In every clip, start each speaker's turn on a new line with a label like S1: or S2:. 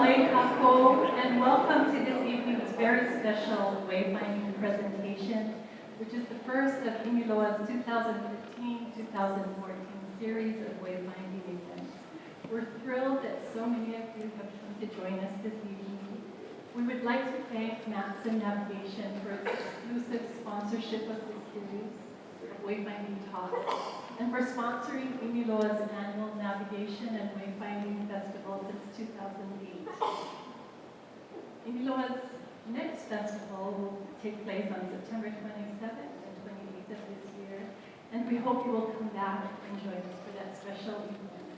S1: Aikau, and welcome to this evening's very special wayfinding presentation, which is the first of Imiloa's 2015-2014 series of wayfinding events. We're thrilled that so many of you have come to join us this evening. We would like to thank Matson Navigation for its exclusive sponsorship of this series of wayfinding talks, and for sponsoring Imiloa's annual Navigation and Wayfinding Festival since 2008. Imiloa's next festival will take place on September 27th and 28th of this year, and we hope you will come back and join us for that special event.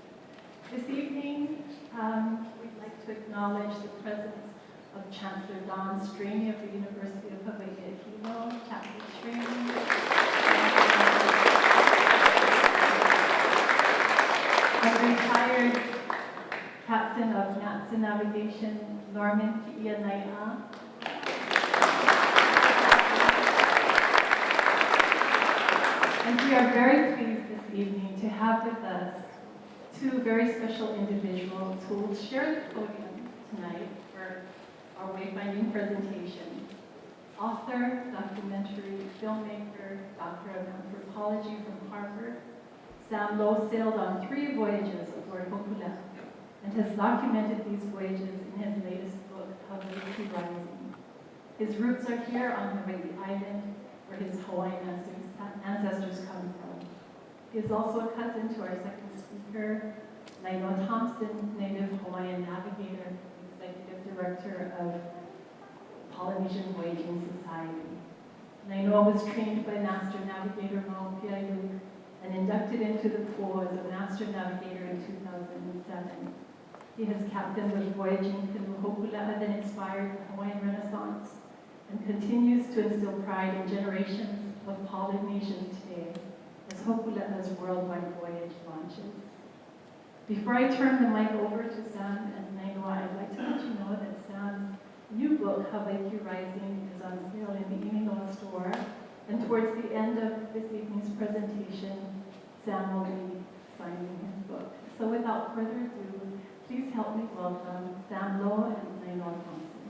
S1: This evening, we'd like to acknowledge the presence of Chancellor Don Straney of the University of Hawaii. Chancellor Straney. And retired Captain of Matson Navigation, Norman Piailug. And we are very pleased this evening to have with us two very special individuals who will share the podium tonight for our wayfinding presentation. Author, documentary filmmaker, Doctor of Anthropology from Harvard, Sam Low sailed on 3 voyages aboard Hōkūleʻa and has documented these voyages in his latest book, Hōkūleʻa Rising. His roots are here on Hawaii Island, where his Hawaiian ancestors come from. He is also a cousin to our second speaker, Nainoa Thompson, Native Hawaiian navigator, executive director of Polynesian Voyaging Society. Nainoa was trained by Master Navigator Mau Piailug and inducted into the pool as a Master Navigator in 2007. He has captained with voyaging canoe Hōkūleʻa that inspired the Hawaiian Renaissance and continues to instill pride in generations of Polynesians today as Hōkūleʻa's worldwide voyage launches. Before I turn the mic over to Sam and Nainoa, I'd like to let you know that Sam's new book, Hōkūleʻa Rising, is on sale in the Imiloa store. And towards the end of this evening's presentation, Sam will be signing his book. So without further ado, please help me welcome Sam Low and Nainoa Thompson.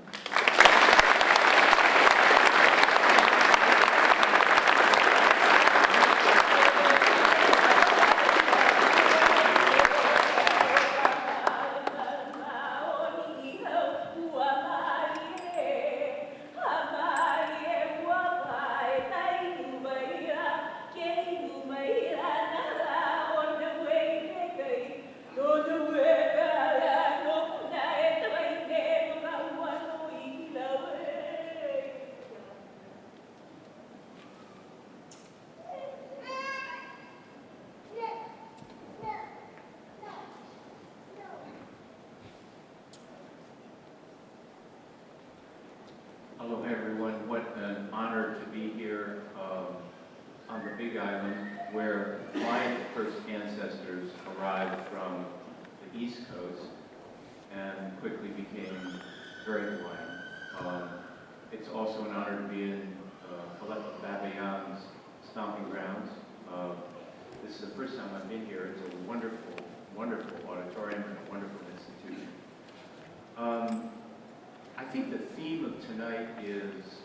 S2: Hello everyone, what an honor to be here on the Big Island where my first ancestors arrived from the East Coast and quickly became very Hawaiian. It's also an honor to be in Hōkūleʻa Babayang's stomping grounds. This is the first time I've been here. It's a wonderful, wonderful auditorium and a wonderful institution. I think the theme of tonight is,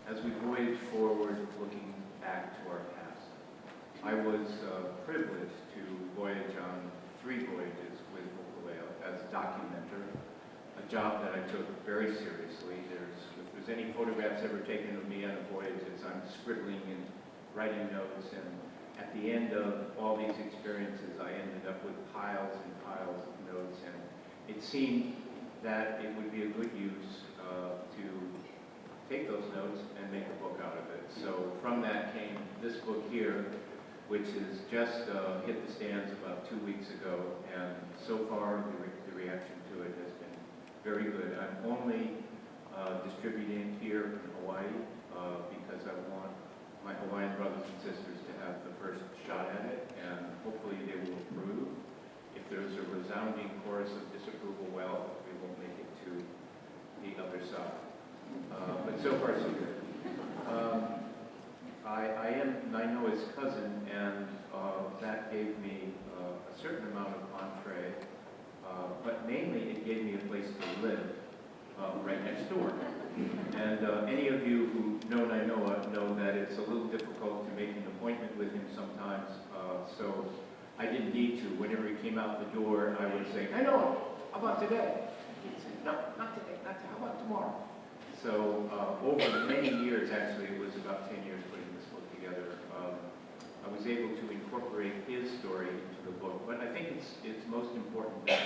S2: as we voyage forward, looking back to our past. I was privileged to voyage on 3 voyages with Hōkūleʻa as a documenter, a job that I took very seriously. If there's any photographs ever taken of me on a voyage, I'm scribbling and writing notes, and at the end of all these experiences, I ended up with piles and piles of notes, and it seemed that it would be a good use to take those notes and make a book out of it. So from that came this book here, which has just hit the stands about 2 weeks ago, and so far the reaction to it has been very good. I'm only distributing here in Hawaii because I want my Hawaiian brothers and sisters to have the first shot at it, and hopefully they will approve. If there's a resounding chorus of disapproval, well, we won't make it to the other side. But so far, so good. I am Nainoa's cousin, and that gave me a certain amount of entree, but mainly it gave me a place to live, right next door. And any of you who know Nainoa know that it's a little difficult to make an appointment with him sometimes. So I didn't need to. Whenever he came out the door, I would say, Nainoa, how about today? He'd say, no, not today, not today, how about tomorrow? So over many years, actually, it was about 10 years putting this book together, I was able to incorporate his story into the book. But I think it's most important that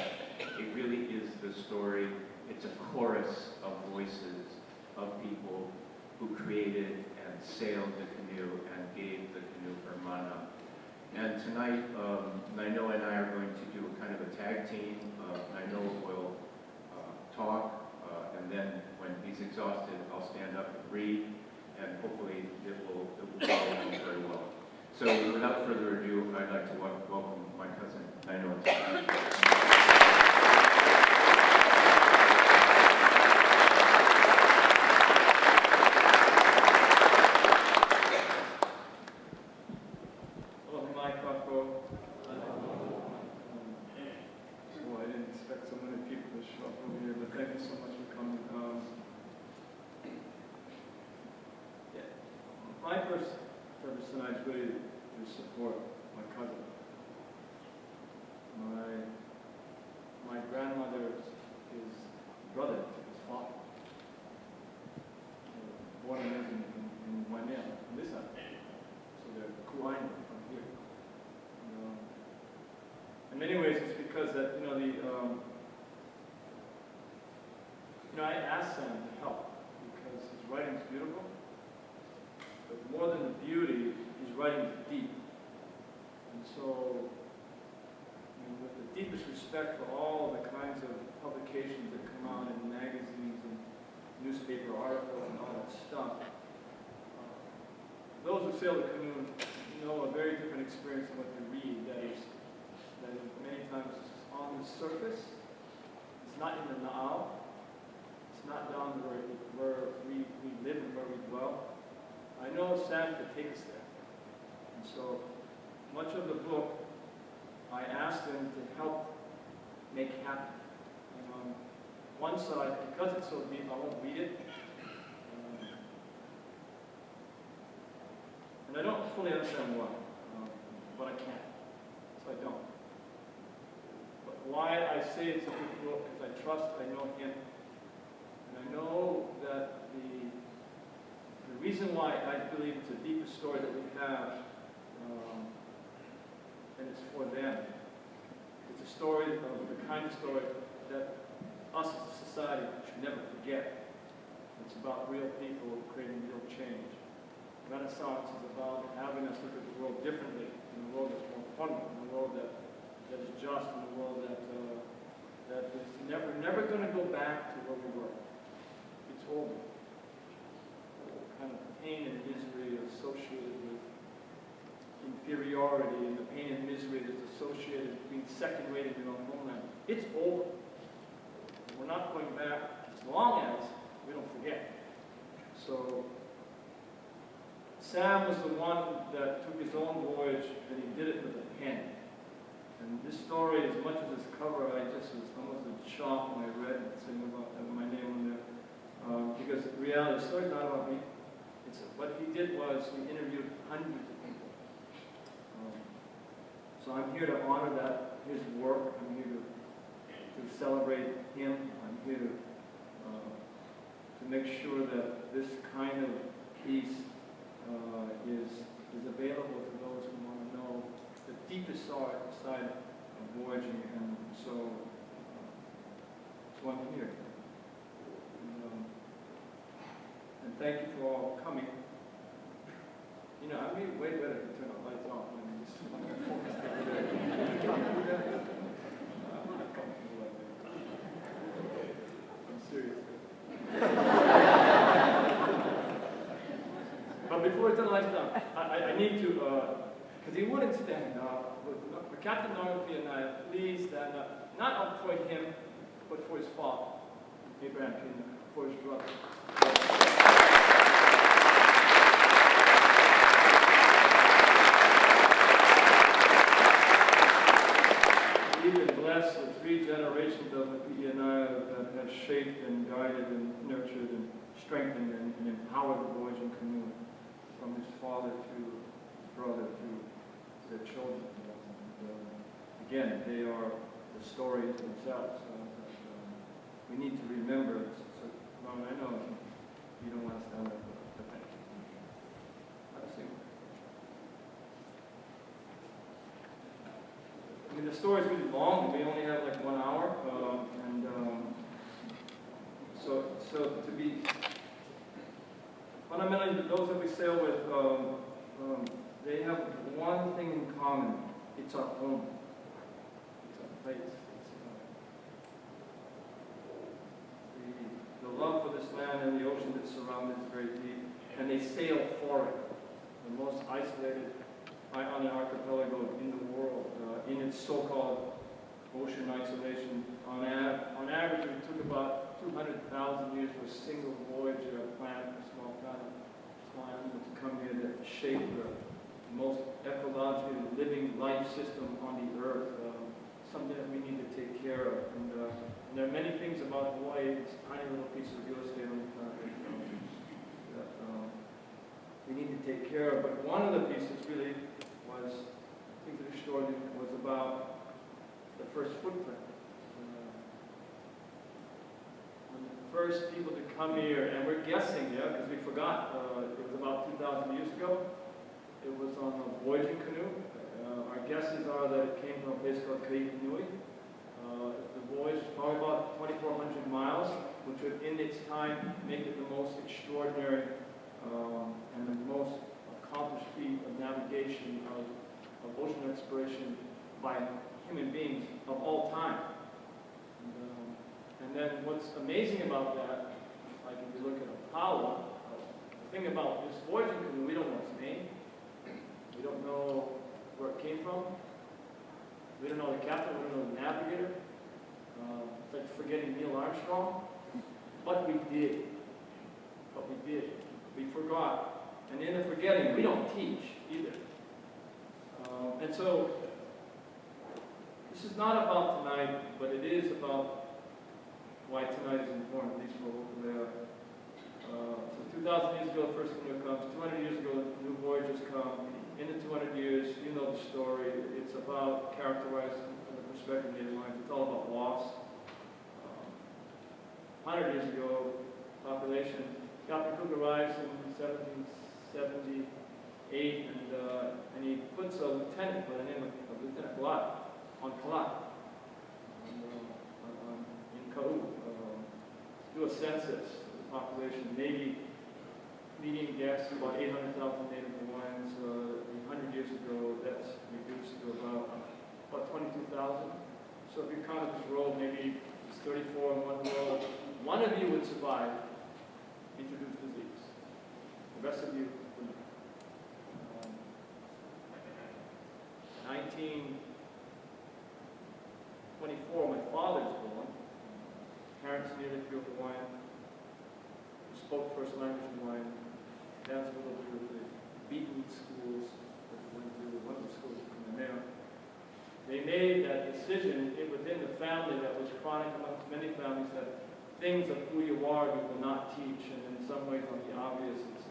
S2: it really is the story. It's a chorus of voices of people who created and sailed the canoe and gave the canoe her mana. And tonight, Nainoa and I are going to do a kind of a tag team. Nainoa will talk, and then when he's exhausted, I'll stand up and read, and hopefully it will follow him very well. So without further ado, I'd like to welcome my cousin, Nainoa Thompson.
S3: My first purpose tonight is really to support my cousin. My grandmother is brother to his father. Born and raised in Waimea, in this side. So they're Kuaina from here. In many ways, it's because that I asked Sam to help because his writing is beautiful. But more than the beauty, his writing is deep. And so, with the deepest respect for all the kinds of publications that come out in magazines and newspaper articles and all that stuff, those who sail the canoe know a very different experience than what they read. That is many times on the surface. It's not in the now. It's not down where we live and where we dwell. I know Sam could take us there. And so much of the book, I asked him to help make happen. And on one side, because it's so deep, I won't read it. And I don't fully understand why, but I can't. So I don't. But why I say it's a good book is I trust, I know him. And I know that the reason why I believe it's the deepest story that we have, and it's for them. It's a story of the kind of story that us as a society should never forget. It's about real people creating real change. Renaissance is about having us look at the world differently, in a world that's more fun, in a world that is just, in a world that is never going to go back to where we were. It's over. Kind of pain and misery associated with inferiority and the pain and misery that's associated with being second-rate in your own homeland. It's over. We're not going back as long as we don't forget. So Sam was the one that took his own voyage and he did it with a pen. And this story, as much as its cover, I just was almost in shock when I read it, saying about my name on there. Because in reality, the story's not about me. What he did was he interviewed hundreds of people. So I'm here to honor his work. I'm here to celebrate him. I'm here to make sure that this kind of piece is available to those who want to know the deepest side of voyaging. And so I'm here. And thank you for all coming. I'd be way better to turn the lights off when you just focus on that. I'm serious. But before I turn the lights down, I need to, because he wouldn't stand up. But Captain Mau Piailug, please stand up. Not up for him, but for his father, Abraham Piailug, for his brother. We've been blessed with 3 generations relationship of Nainoa that has shaped and guided and nurtured and strengthened and empowered the voyaging canoe from his father to his brother to their children. And, again, they are the story to themselves. We need to remember. So, Ron, I know you don't want to stand up, but thank you. I mean, the story is really long. We only have like 1 hour, so to be fundamentally, those that we sail with, they have one thing in common. It's our home. It's our place. The love for this land and the ocean that surrounds it is very deep, and they sail for it. The most isolated on the archipelago in the world, in its so-called ocean isolation. On average, it took about 200,000 years for a single voyage of a planet, a small planet, to come here to shape the most ecologically living life system on the earth. Something that we need to take care of. And there are many things about Hawaii, this tiny little piece of real estate on the planet, that we need to take care of. But one of the pieces really was, I think the extraordinary was about the first footprint. When the first people to come here, and we're guessing, yeah, because we forgot, it was about 2,000 years ago. It was on a voyaging canoe. Our guesses are that it came from a place called Ka'ihinui. The voyage was probably about 2,400 miles, which would, in its time, make it the most extraordinary and the most accomplished feat of navigation of ocean exploration by human beings of all time. And then what's amazing about that, like if you look at Apollo, the thing about this voyaging canoe, we don't know its name. We don't know where it came from. We don't know the captain, we don't know the navigator. It's like forgetting Neil Armstrong. But we did. We forgot. And in the forgetting, we don't teach either. And so, this is not about tonight, but it is about why tonight is important, at least for Hōkūleʻa. So 2,000 years ago, the first canoe comes. 200 years ago, new voyages come. In the 200 years, you know the story. It's about characterized from the perspective of Native Hawaiians. It's all about loss. 100 years ago, population. Captain Cook arrives in 1778, and he puts a lieutenant by the name of Lieutenant Blat on Kalat in Kau. Do a census of the population. Maybe median guess about 800,000 Native Hawaiians. 100 years ago, that's reduced to about 22,000. So if you count this row, maybe it's 34 in one row. One of you would survive, introduce disease. The rest of you wouldn't. 1924, my father was born. Parents nearly pure Hawaiian. Who spoke first language Hawaiian. Dad's a little bit of the beaten schools. Went to one of the schools in there. They made that decision within the family that was chronic amongst many families that things of who you are you will not teach, and in some ways on the obvious it's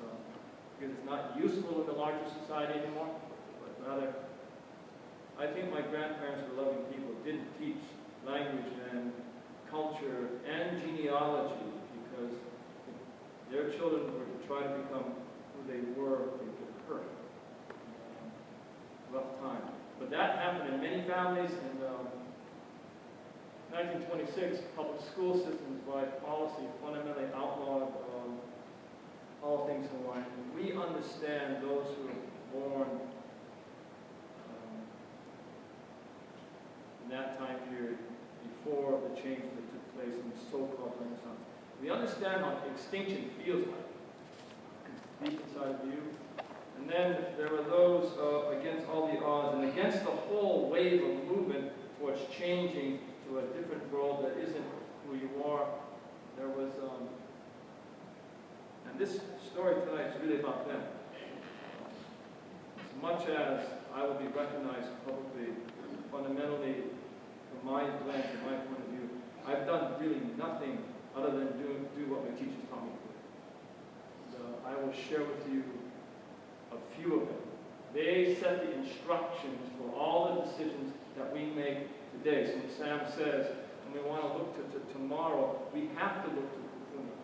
S3: because it's not useful in the larger society anymore, but rather I think my grandparents were loving people, didn't teach language and culture and genealogy because their children were to try to become who they were, they get hurt. Rough time. But that happened in many families. In 1926, public school systems by policy fundamentally outlawed all things Hawaiian. We understand those who were born in that time period before the change that took place in the so-called Renaissance. We understand what extinction feels like. Deep inside of you. And then there were those against all the odds and against the whole wave of movement towards changing to a different world that isn't who you are. There was, and this story tonight is really about them. As much as I will be recognized publicly, fundamentally, from my glance, from my point of view, nothing other than do what my teachers taught me to do. So I will share with you a few of them. They set the instructions for all the decisions that we make today. So when Sam says, and we want to look to tomorrow, we have to look to Hōkūleʻa.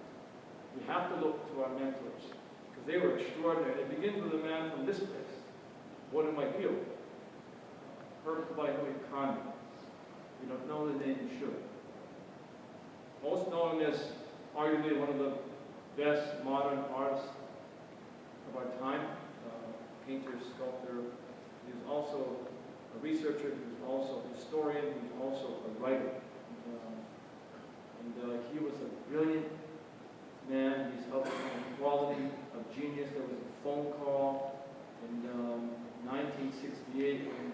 S3: We have to look to our mentors, because they were extraordinary. It begins with a man from this place, Mau Piailug, Hōkūleʻa. You don't know the name, you should. Most known as arguably one of the best modern artists of our time, painter, sculptor. He was also a researcher, he was also a historian, he was also a writer. He was a brilliant man. He's of the quality of genius. There was a phone call in 1968 when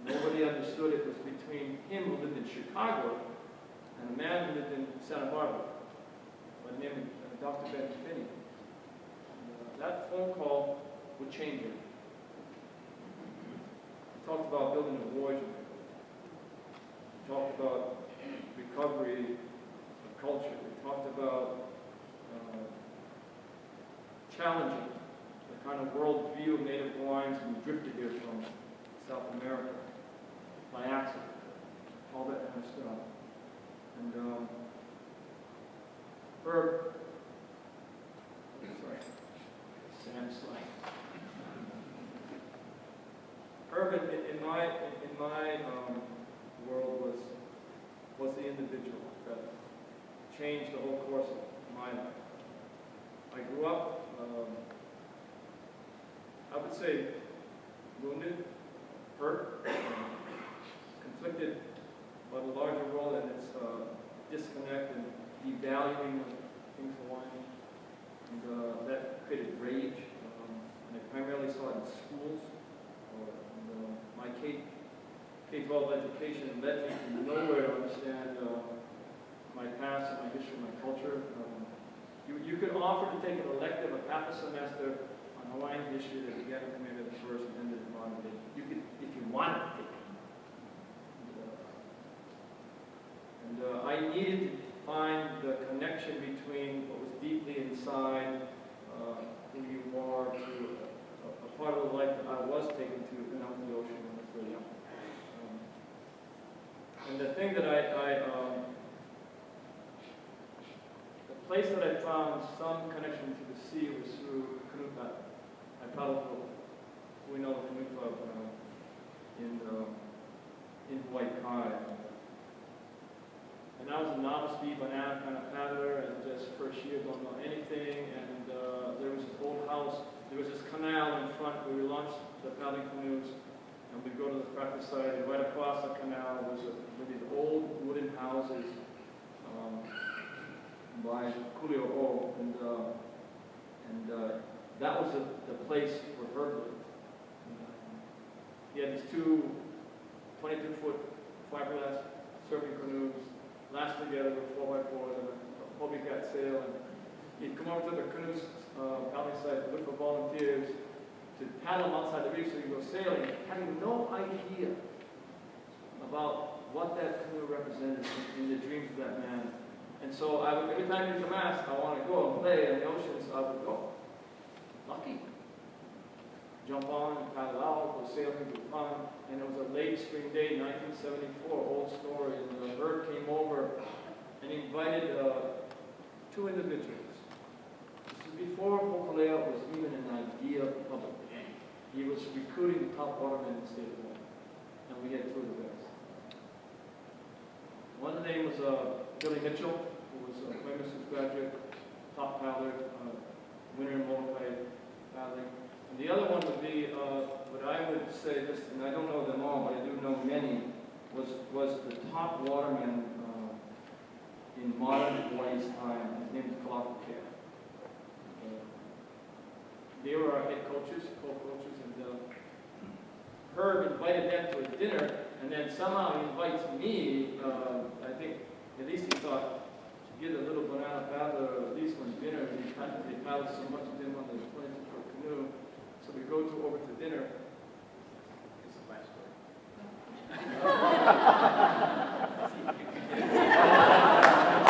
S3: nobody understood it was between him who lived in Chicago and a man who lived in Santa Barbara by the name of Dr. Ben Finney. That phone call would change him. He talked about building a voyaging. He talked about recovery of culture. He talked about challenging the kind of world view of Native Hawaiians who drifted here from South America by accident. All that kind of stuff. And Sam's slide. Herb, in my world, was the individual that changed the whole course of my life. I grew up, I would say, wounded, hurt, conflicted by the larger world and its disconnect and devaluing of things Hawaiian. And that created rage. And I primarily saw it in schools. My K-12 education led me to nowhere to understand my past and my history and my culture. You could offer to take an elective of half a semester on Hawaiian history that began with maybe the first and ended in modern day. You could, if you wanted to take it. I needed to find the connection between what was deeply inside who you are to a part of the life that I was taken to when I was in the ocean when I was very young. And the thing that the place that I found some connection to the sea was through canoe paddling. I paddled, we know the canoe club in Hawaii. And I was a novice speed banana kind of paddler, and just first year don't know anything. And there was this old house, there was this canal in front where we launched the paddling canoes, and we'd go to the practice site, and right across the canal was these old wooden houses by Hōkūleʻa, and that was the place where Herb lived. He had these two 22-foot fiberglass surfing canoes, lashed together with 4x4s and a Hobie Cat sail, and he'd come over to the canoes paddling site, look for volunteers to paddle them outside the reef so you go sailing, having no idea about what that canoe represented in the dreams of that man. And so every time he come ask, I want to go and play in the oceans, I would go. Lucky. Jump on, paddle out, go sailing, do fun. And it was a late spring day, 1974, old story. And the Herb came over and invited two individuals. This is before Hōkūleʻa was even an idea public. He was recruiting the top watermen in the state of Hawaii. And we had two of the best. One of the name was Billy Mitchell, who was a famous graduate, top paddler, winner in Molokai paddling. And the other one would be, what I would say, this, and I don't know them all, but I do know many, was the top waterman in modern Hawaii's time. His name was Hōkūleʻa. They were our head coaches, co-coaches, and Herb invited them to a dinner, and then somehow he invites me. I think at least he thought to get a little banana paddler at least one dinner. They paddled so much of them on the 22-foot canoe. So we go over to dinner.
S2: It's the last story.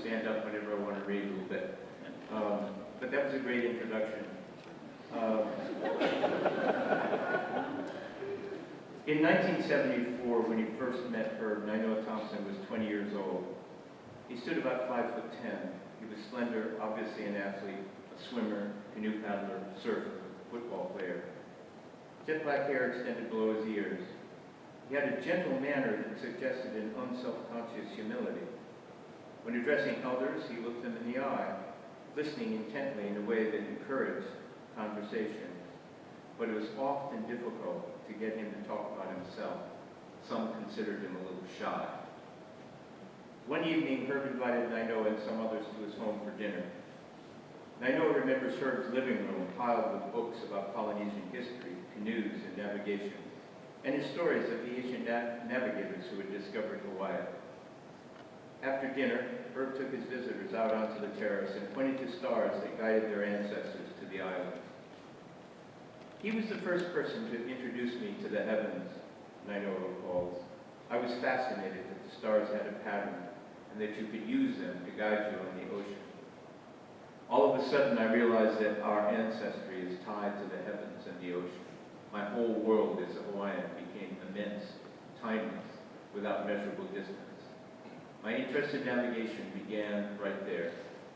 S2: stand up whenever I want to read a little bit. But that was a great introduction. In 1974, when he first met her, Nainoa Thompson was 20 years old. He stood about 5'10". He was slender, obviously an athlete, a swimmer, canoe paddler, surfer, football player. Jet black hair extended below his ears. He had a gentle manner that suggested an unself-conscious humility. When addressing elders, he looked them in the eye, listening intently in a way that encouraged conversation. But it was often difficult to get him to talk about himself. Some considered him a little shy. One evening, Herb invited Nainoa and some others to his home for dinner. Nainoa remembers Herb's living room piled with books about Polynesian history, canoes, and navigation, and his stories of the Asian navigators who had discovered Hawaii. After dinner, Herb took his visitors out onto the terrace and pointed to stars that guided their ancestors to the island. He was the first person to introduce me to the heavens, Nainoa recalls. I was fascinated that the stars had a pattern and that you could use them to guide you on the ocean. All of a sudden, I realized that our ancestry is tied to the heavens and the ocean. My whole world as a Hawaiian became immense, timeless, without measurable distance. My interest in navigation began right there,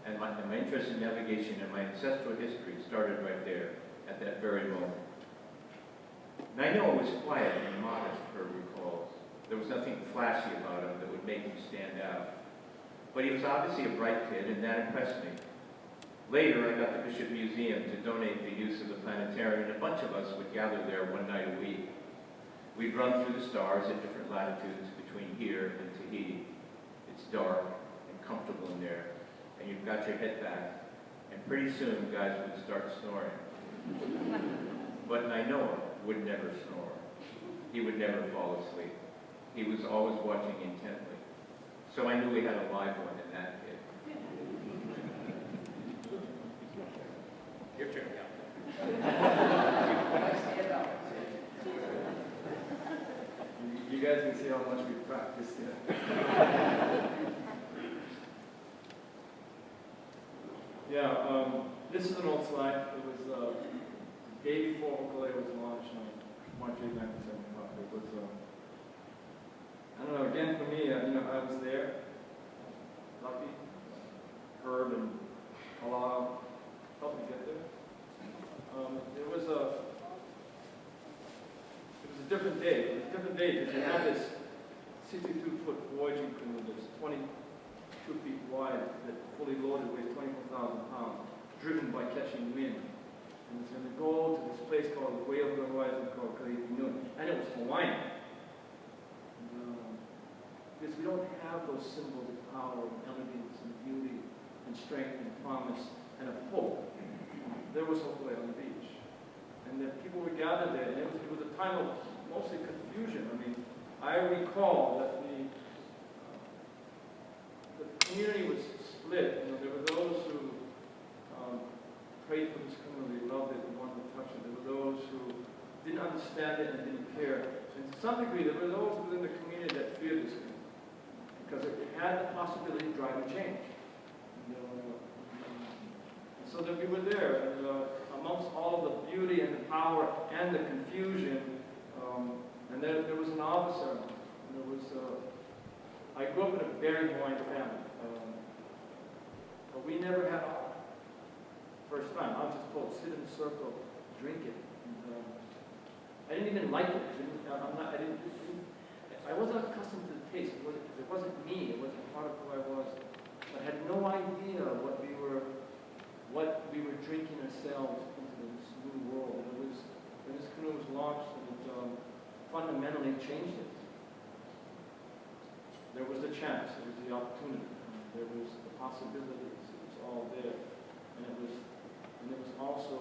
S2: and my interest in navigation and my ancestral history started right there, at that very moment. Nainoa was quiet and modest, Herb recalls. There was nothing flashy about him that would make him stand out. But he was obviously a bright kid, and that impressed me. Later, I got the Bishop Museum to donate the use of the planetarium, and a bunch of us would gather there one night a week. We'd run through the stars at different latitudes between here and Tahiti. It's dark and comfortable in there, and you've got your head back, and pretty soon guys would start snoring. But Nainoa would never snore. He would never fall asleep. He was always watching intently. So I knew we had a live one in that kid. Your turn,
S3: You guys can see how much we practiced here. Yeah, this is an old slide. It was the day before Hōkūleʻa was launched on March 8, 1975. It was, I don't know, again for me, I was there, lucky. Herb and Palau helped me get there. It was a different day. It was a different day because you had this 62-foot voyaging canoe that's 22 feet wide, that fully loaded weighs 24,000 pounds, driven by catching wind. And it's going to go to this place called the Whale of the Horizon called Kalihi. And it was Hawaiian. Because we don't have those symbols of power and elegance and beauty and strength and promise and of hope. There was Hōkūleʻa on the beach. And the people would gather there, and it was a time of mostly confusion. I mean, I recall that the community was split. There were those who prayed for this community, loved it, and wanted to touch it. There were those who didn't understand it and didn't care. And to some degree, there were those within the community that feared this community because it had the possibility of driving change. And so that we were there, and amongst all of the beauty and the power and the confusion, and there was an officer. There was. I grew up in a very Hawaiian family, but we never had our first time. I was just told, sit in a circle, drink it. And, I didn't even like it. I wasn't accustomed to the taste. It wasn't me. It wasn't part of who I was. I had no idea what we were drinking ourselves into this new world. And it was when this canoe was launched, and it fundamentally changed it. There was the chance. There was the opportunity. There was the possibilities. It was all there, and it was also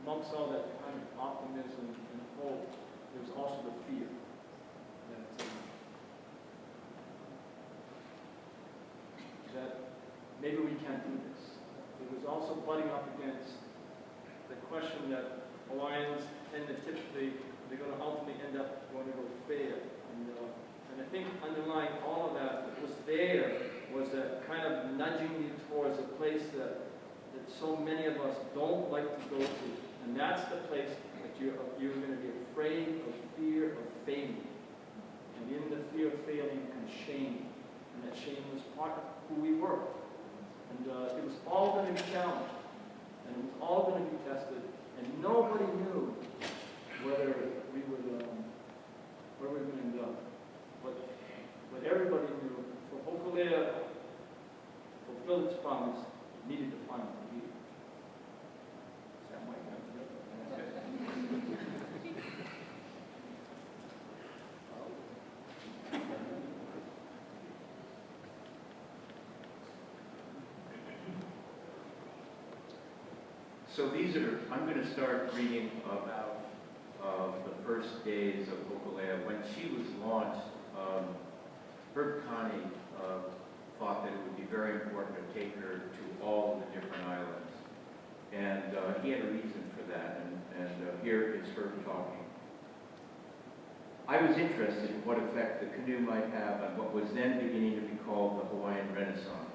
S3: amongst all that kind of optimism and hope, there was also the fear that maybe we can't do this. It was also butting up against the question that Hawaiians tend to typically, they're going to ultimately end up going to go fail. And And I think underlying all of that was there was that kind of nudging you towards a place that so many of us don't like to go to. And that's the place that you're going to be afraid of fear of failing. And in the fear of failing comes shame. And that shame was part of who we were. And it was all going to be challenged. And it was all going to be tested. And nobody knew whether we would, where we would end up. But everybody knew for Hōkūleʻa to fulfill its promise, it needed to find a leader. Is that my
S2: So I'm going to start reading about the first days of Hōkūleʻa. When she was launched, Herb Connie thought that it would be very important to take her to all of the different islands. And he had a reason for that, and here is Herb talking. I was interested in what effect the canoe might have on what was then beginning to be called the Hawaiian Renaissance.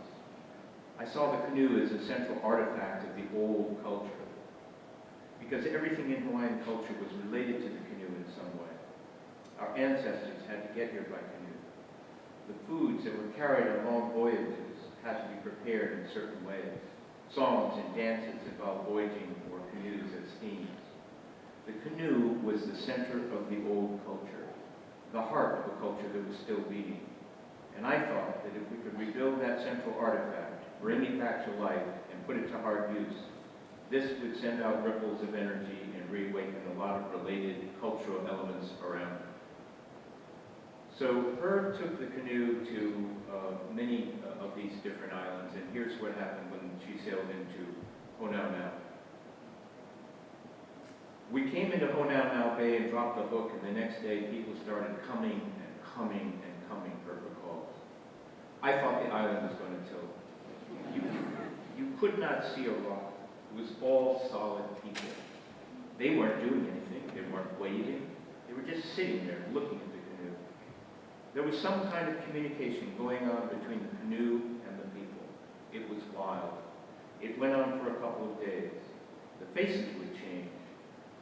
S2: I saw the canoe as a central artifact of the old culture, because everything in Hawaiian culture was related to the canoe in some way. Our ancestors had to get here by canoe. The foods that were carried on long voyages had to be prepared in certain ways. Songs and dances involved voyaging or canoes as themes. The canoe was the center of the old culture, the heart of a culture that was still beating. And I thought that if we could rebuild that central artifact, bring it back to life, and put it to hard use, this would send out ripples of energy and reawaken a lot of related cultural elements around it. So Herb took the canoe to many of these different islands, and here's what happened when she sailed into Hōnaunau. We came into Hōnaunau Bay and dropped the hook, and the next day people started coming and coming and coming, Herb recalls. I thought the island was going to tilt. You could not see a rock. It was all solid people. They weren't doing anything. They weren't waving. They were just sitting there looking at the canoe. There was some kind of communication going on between the canoe and the people. It was wild. It went on for a couple of days. The faces would change,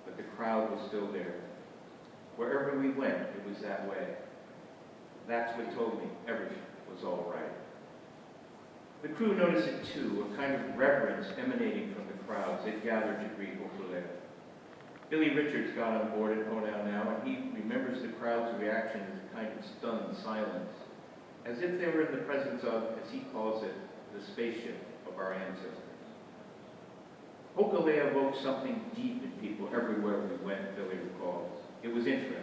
S2: but the crowd was still there. Wherever we went, it was that way. That's what told me everything was all right. The crew noticed it too, a kind of reverence emanating from the crowds that gathered to greet Hōkūleʻa. Billy Richards got on board at Hōnaunau, and he remembers the crowd's reaction as a kind of stunned silence, as if they were in the presence of, as he calls it, the spaceship of our ancestors. Hōkūleʻa evoked something deep in people everywhere we went, Billy recalls. It was interesting.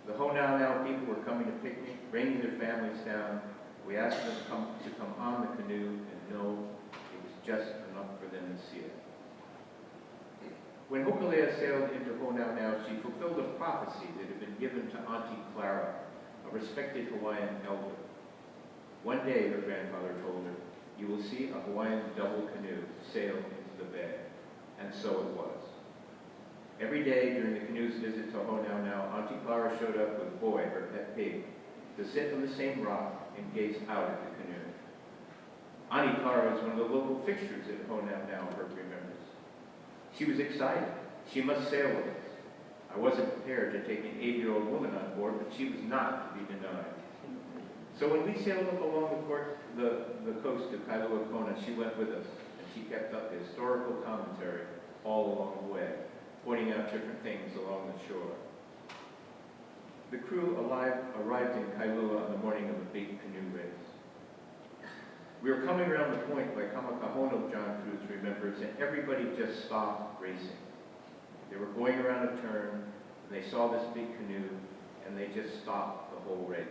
S2: The Hōnaunau people were coming to picnic, bringing their families down. We asked them to come on the canoe, and no, it was just enough for them to see it. When Hōkūleʻa sailed into Hōnaunau, she fulfilled a prophecy that had been given to Auntie Clara, a respected Hawaiian elder. One day, her grandfather told her, you will see a Hawaiian double canoe sail into the bay. And so it was. Every day during the canoe's visit to Hōnaunau, Auntie Clara showed up with Boy, her pet pig, to sit on the same rock and gaze out at the canoe. Auntie Clara was one of the local fixtures at Hōnaunau, Herb remembers. She was excited. She must sail with us. I wasn't prepared to take an 8-year-old woman on board, but she was not to be denied. So when we sailed up along the coast of Kailua Kona, she went with us, and she kept up historical commentary all along the way, pointing out different things along the shore. The crew arrived in Kailua on the morning of a big canoe race. We were coming around the point by Kamakahono, John Cruz remembers, and everybody just stopped racing. They were going around a turn, and they saw this big canoe, and they just stopped the whole race.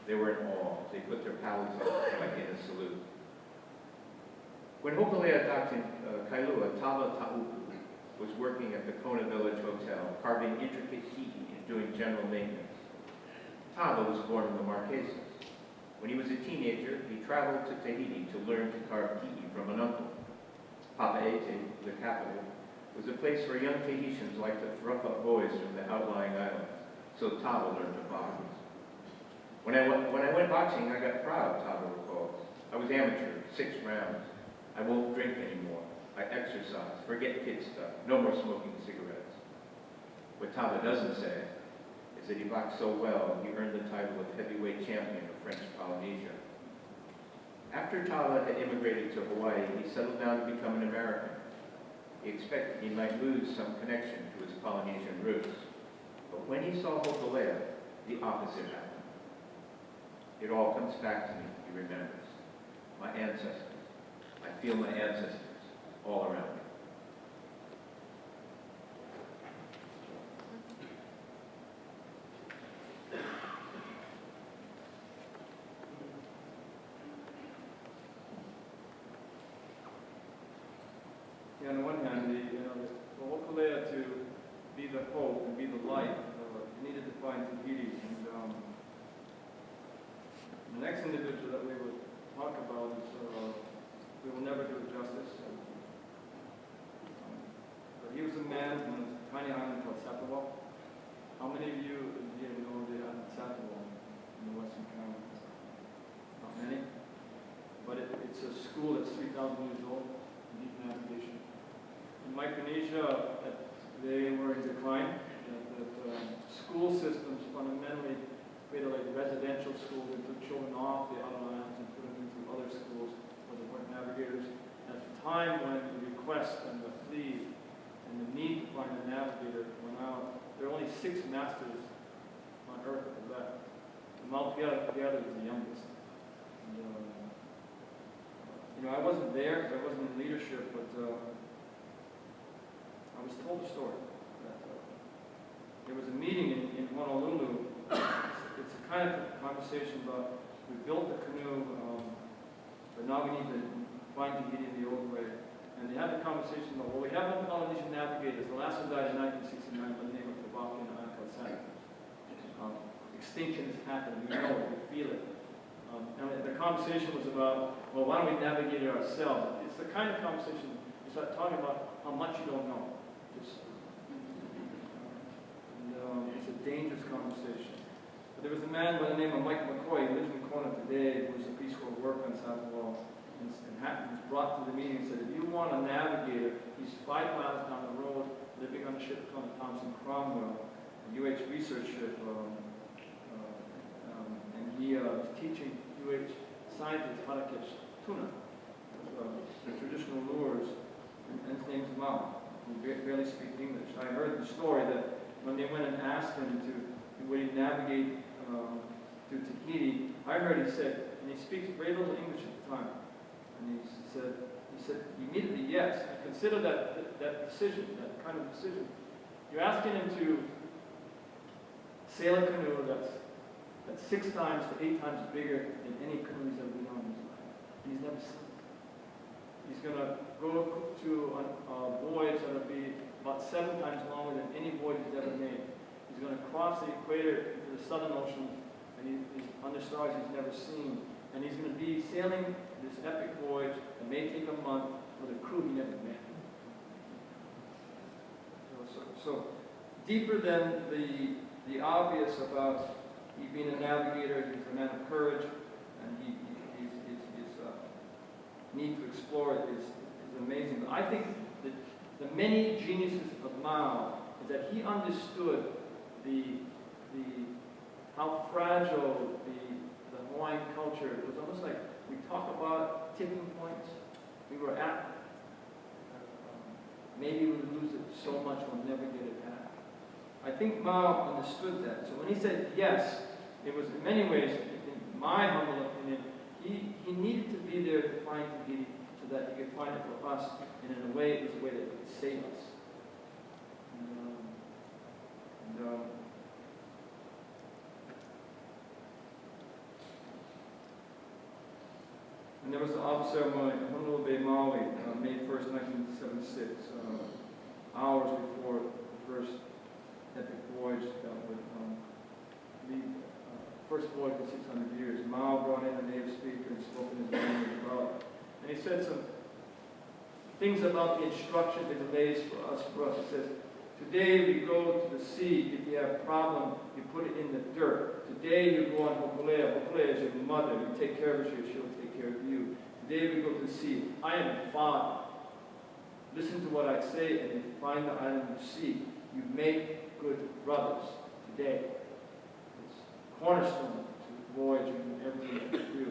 S2: They were in awe. They put their paddles up like in a salute. When Hōkūleʻa docked in Kailua, Tava Ta'upu was working at the Kona Village Hotel, carving intricate ki'i and doing general maintenance. Tava was born in the Marquesas. When he was a teenager, he traveled to Tahiti to learn to carve ki'i from an uncle. Papeete, the capital, was a place where young Tahitians liked to rough up boys from the outlying islands, so Tava learned to box. When I went boxing, I got proud, Tava recalls. I was amateur, 6 rounds. I won't drink anymore. I exercise, forget kid stuff, no more smoking cigarettes. What Tava doesn't say is that he boxed so well, he earned the title of heavyweight champion of French Polynesia. After Tava had immigrated to Hawaii, he settled down to become an American. He expected he might lose some connection to his Polynesian roots. But when he saw Hōkūleʻa, the opposite happened. It all comes back to me, he remembers. My ancestors. I feel my ancestors all around me.
S3: Yeah, on the one hand, for Hōkūleʻa to be the hope and be the light, he needed to find Tahiti. And the next individual that we would talk about is, we will never do it justice. But he was a man from a tiny island called Sapawa. How many of you here know the island Sapawa in the Western Carolina? Not many. But it's a school that's 3,000 years old, deep navigation. In Micronesia, they were in decline. School systems fundamentally created like residential schools and took children off the outer islands and put them into other schools where there weren't navigators. At the time when the request and the plea and the need to find a navigator went out, there were only 6 masters on Earth that left. Mau Piailug was the youngest. And, I wasn't there because I wasn't in leadership, but I was told a story. There was a meeting in Honolulu. It's a kind of conversation about we built the canoe, but now we need to find Tahiti the old way. And they had a conversation about, well, we have no Polynesian navigators. The last one died in 1969 by the name of Aikau and Aikau. Extinction is happening. We know it. We feel it. And the conversation was about, well, why don't we navigate it ourselves? It's the kind of conversation you start talking about how much you don't know. It's a dangerous conversation. But there was a man by the name of Mike McCoy, who lives in Kona today, who was a Peace Corps worker on South Wall, and was brought to the meeting and said, if you want a navigator, he's 5 miles down the road, living on a ship called Thompson Cromwell, a UH research ship, and he was teaching UH scientists how to catch tuna, the traditional lures, and his name's Mau. He barely speaks English. I heard the story that when they went and asked him to would he navigate to Tahiti, I heard he said, and he speaks very little English at the time, and he said immediately yes. I consider that decision, that kind of decision. You're asking him to sail a canoe that's 6 times to 8 times bigger than any canoe he's ever been on in his life. He's never seen it. He's going to go to a voyage that will be about 7 times longer than any voyage he's ever made. He's going to cross the equator into the Southern Ocean, and he's under stars he's never seen. And he's going to be sailing this epic voyage that may take a month with a crew he never met. So deeper than the obvious about he being a navigator, he's a man of courage, and his need to explore it is amazing. But I think that the many geniuses of Mau is that he understood how fragile the Hawaiian culture. It was almost like we talk about tipping points. We were at. Maybe we lose it so much we'll never get it back. I think Mau understood that. So when he said yes, it was in many ways, in my humble opinion, he needed to be there to find Tahiti so that he could find it for us, and in a way, it was a way that could save us. And there was the office ceremony in Honolulu Bay, Maui, May 1st, 1976, hours before the first epic voyage that would lead. First voyage in 600 years. Mau brought in a native speaker and spoke in his language about it. And he said some things about the instruction, the delays for us. He says, Today we go to the sea. If you have a problem, you put it in the dirt. Today you go on Hōkūleʻa. Hōkūleʻa is your mother. You take care of her, she'll take care of you. Today we go to the sea. I am a father. Listen to what I say, and you find the island you seek. You make good brothers today. It's cornerstone to voyaging and everything that we do.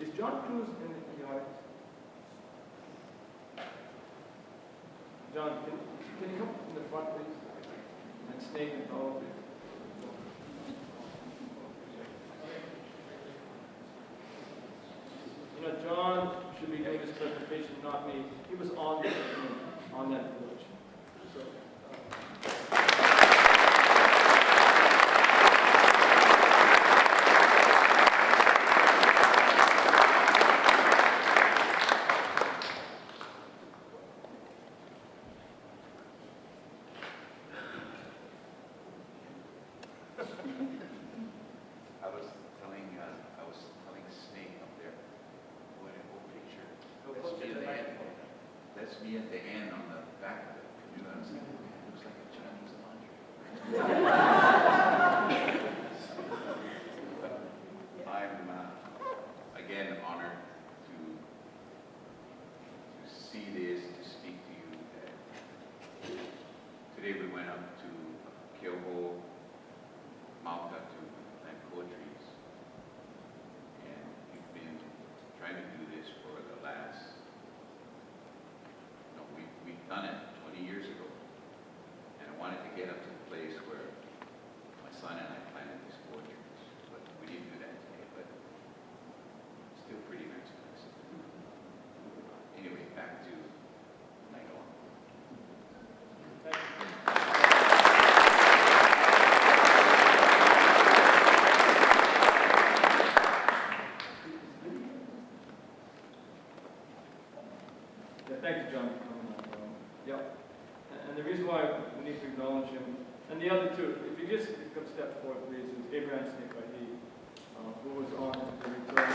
S3: Is John Cruz in the audience? John, can you come in the front, please? And Snake and all of you. You know, John should be doing this presentation, not me. He was on that village. So,
S4: I was telling Snake up there, what a whole picture. That's me at the end on the back of the canoe. I was like, man, it looks like a Chinese laundry. I'm again honored to see this, to speak to you. Today we went up to Kyoho, Mau Piailug to plant poetries, and we've been trying to do this for the last. We've done it 20 years ago, and I wanted to get up to the place where my son and I planted these poetries, but we didn't do that today, but still pretty nice place. Anyway, back to Nainoa.
S3: thank you. Yeah, thank you, John, for coming up. Yep. And the reason why we need to acknowledge him, and the other two, if you just come step forward, please, is Abraham Snake, who was on the return.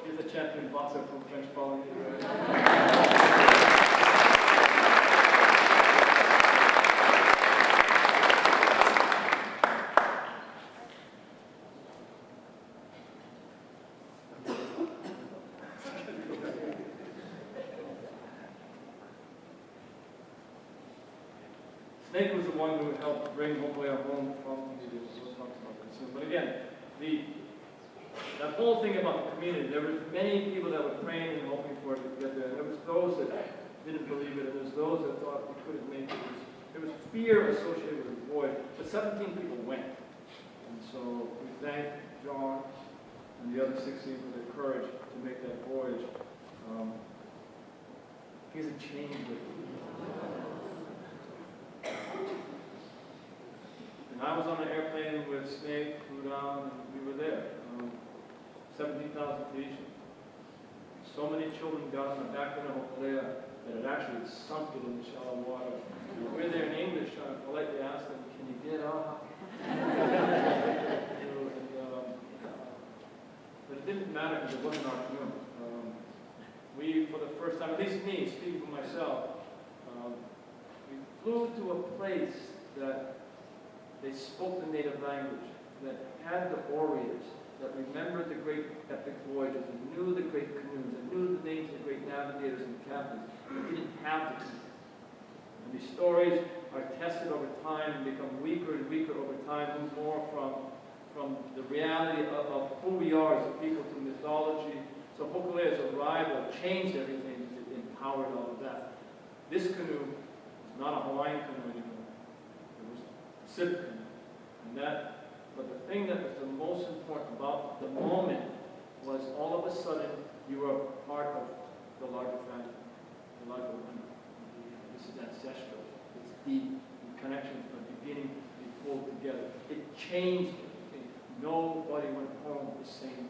S3: He's a champion boxer from French Polynesia. Snake was the one who helped bring Hōkūleʻa home from the we'll talk about this soon. But again, that whole thing about the community, there were many people that were praying and hoping for it to get there. There was those that didn't believe it, and there was those that thought we couldn't make it. There was fear associated with the voyage, but 17 people went. And so we thank John and the other 16 for their courage to make that voyage. He's a change with And I was on an airplane with Snake, flew down, and we were there. 17,000 feet. So many children got on the back end of Hōkūleʻa that it actually sunk it in the shallow water. We're there in English trying to politely ask them, can you get off? But it didn't matter because it wasn't our canoe. We, for the first time, at least me, speaking for myself, we flew to a place that they spoke the native language, that had the orators, that remembered the great epic voyages, and knew the great canoes, and knew the names of the great navigators and captains, but we didn't have the canoe. And these stories are tested over time and become weaker and weaker over time, move more from the reality of who we are as a people to mythology. So Hōkūleʻa's arrival changed everything, it empowered all of that. This canoe was not a Hawaiian canoe anymore. It was a Pacific canoe. But the thing that was the most important about the moment was all of a sudden you were part of the larger family, the larger family. This is ancestral. It's deep. The connections from the beginning to be pulled together. It changed everything. Nobody went home the same.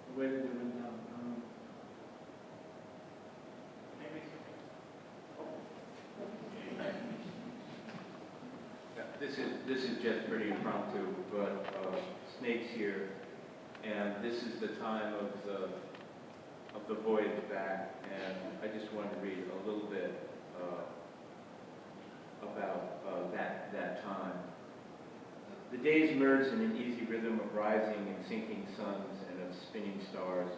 S3: The way that they went down.
S2: this is just pretty impromptu, but Snake's here, and this is the time of the voyage back, and I just wanted to read a little bit about that time. The days merged in an easy rhythm of rising and sinking suns and of spinning stars.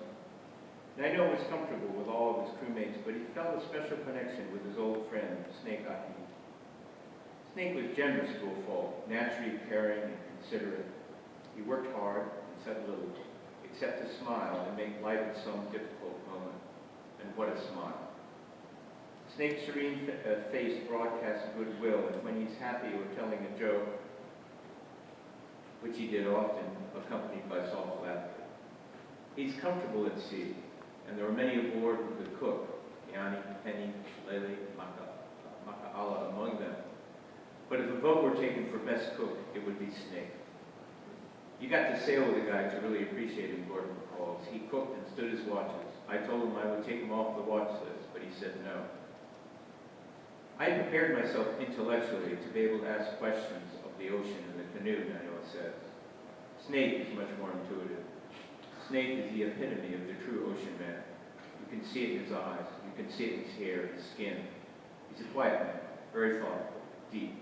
S2: Nainoa was comfortable with all of his crewmates, but he felt a special connection with his old friend, Snake Ahi. Snake was generous to a fault, naturally caring and considerate. He worked hard and said little, except to smile and make light of some difficult moment. And what a smile. Snake's serene face broadcasts goodwill, and when he's happy or telling a joke, which he did often, accompanied by soft laughter. He's comfortable at sea, and there were many aboard who could cook, Yani, Penny, Lele, Maka'ala among them. But if a vote were taken for best cook, it would be Snake. You got to sail with a guy to really appreciate him, Gordon recalls. He cooked and stood his watches. I told him I would take him off the watch list, but he said no. I had prepared myself intellectually to be able to ask questions of the ocean and the canoe, Nainoa says. Snake is much more intuitive. Snake is the epitome of the true ocean man. You can see it in his eyes. You can see it in his hair, his skin. He's a quiet man, very thoughtful, deep.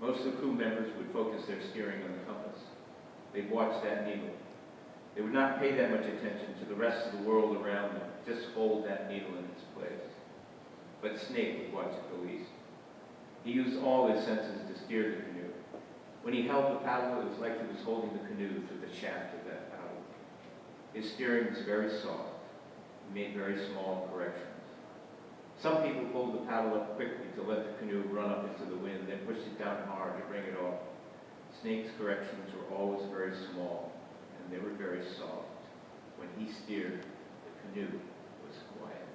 S2: Most of the crew members would focus their steering on the compass. They'd watch that needle. They would not pay that much attention to the rest of the world around them, just hold that needle in its place. But Snake would watch it the least. He used all his senses to steer the canoe. When he held the paddle, it was like he was holding the canoe through the shaft of that paddle. His steering was very soft. He made very small corrections. Some people pulled the paddle up quickly to let the canoe run up into the wind, then pushed it down hard to bring it off. Snake's corrections were always very small, and they were very soft. When he steered, the canoe was quiet.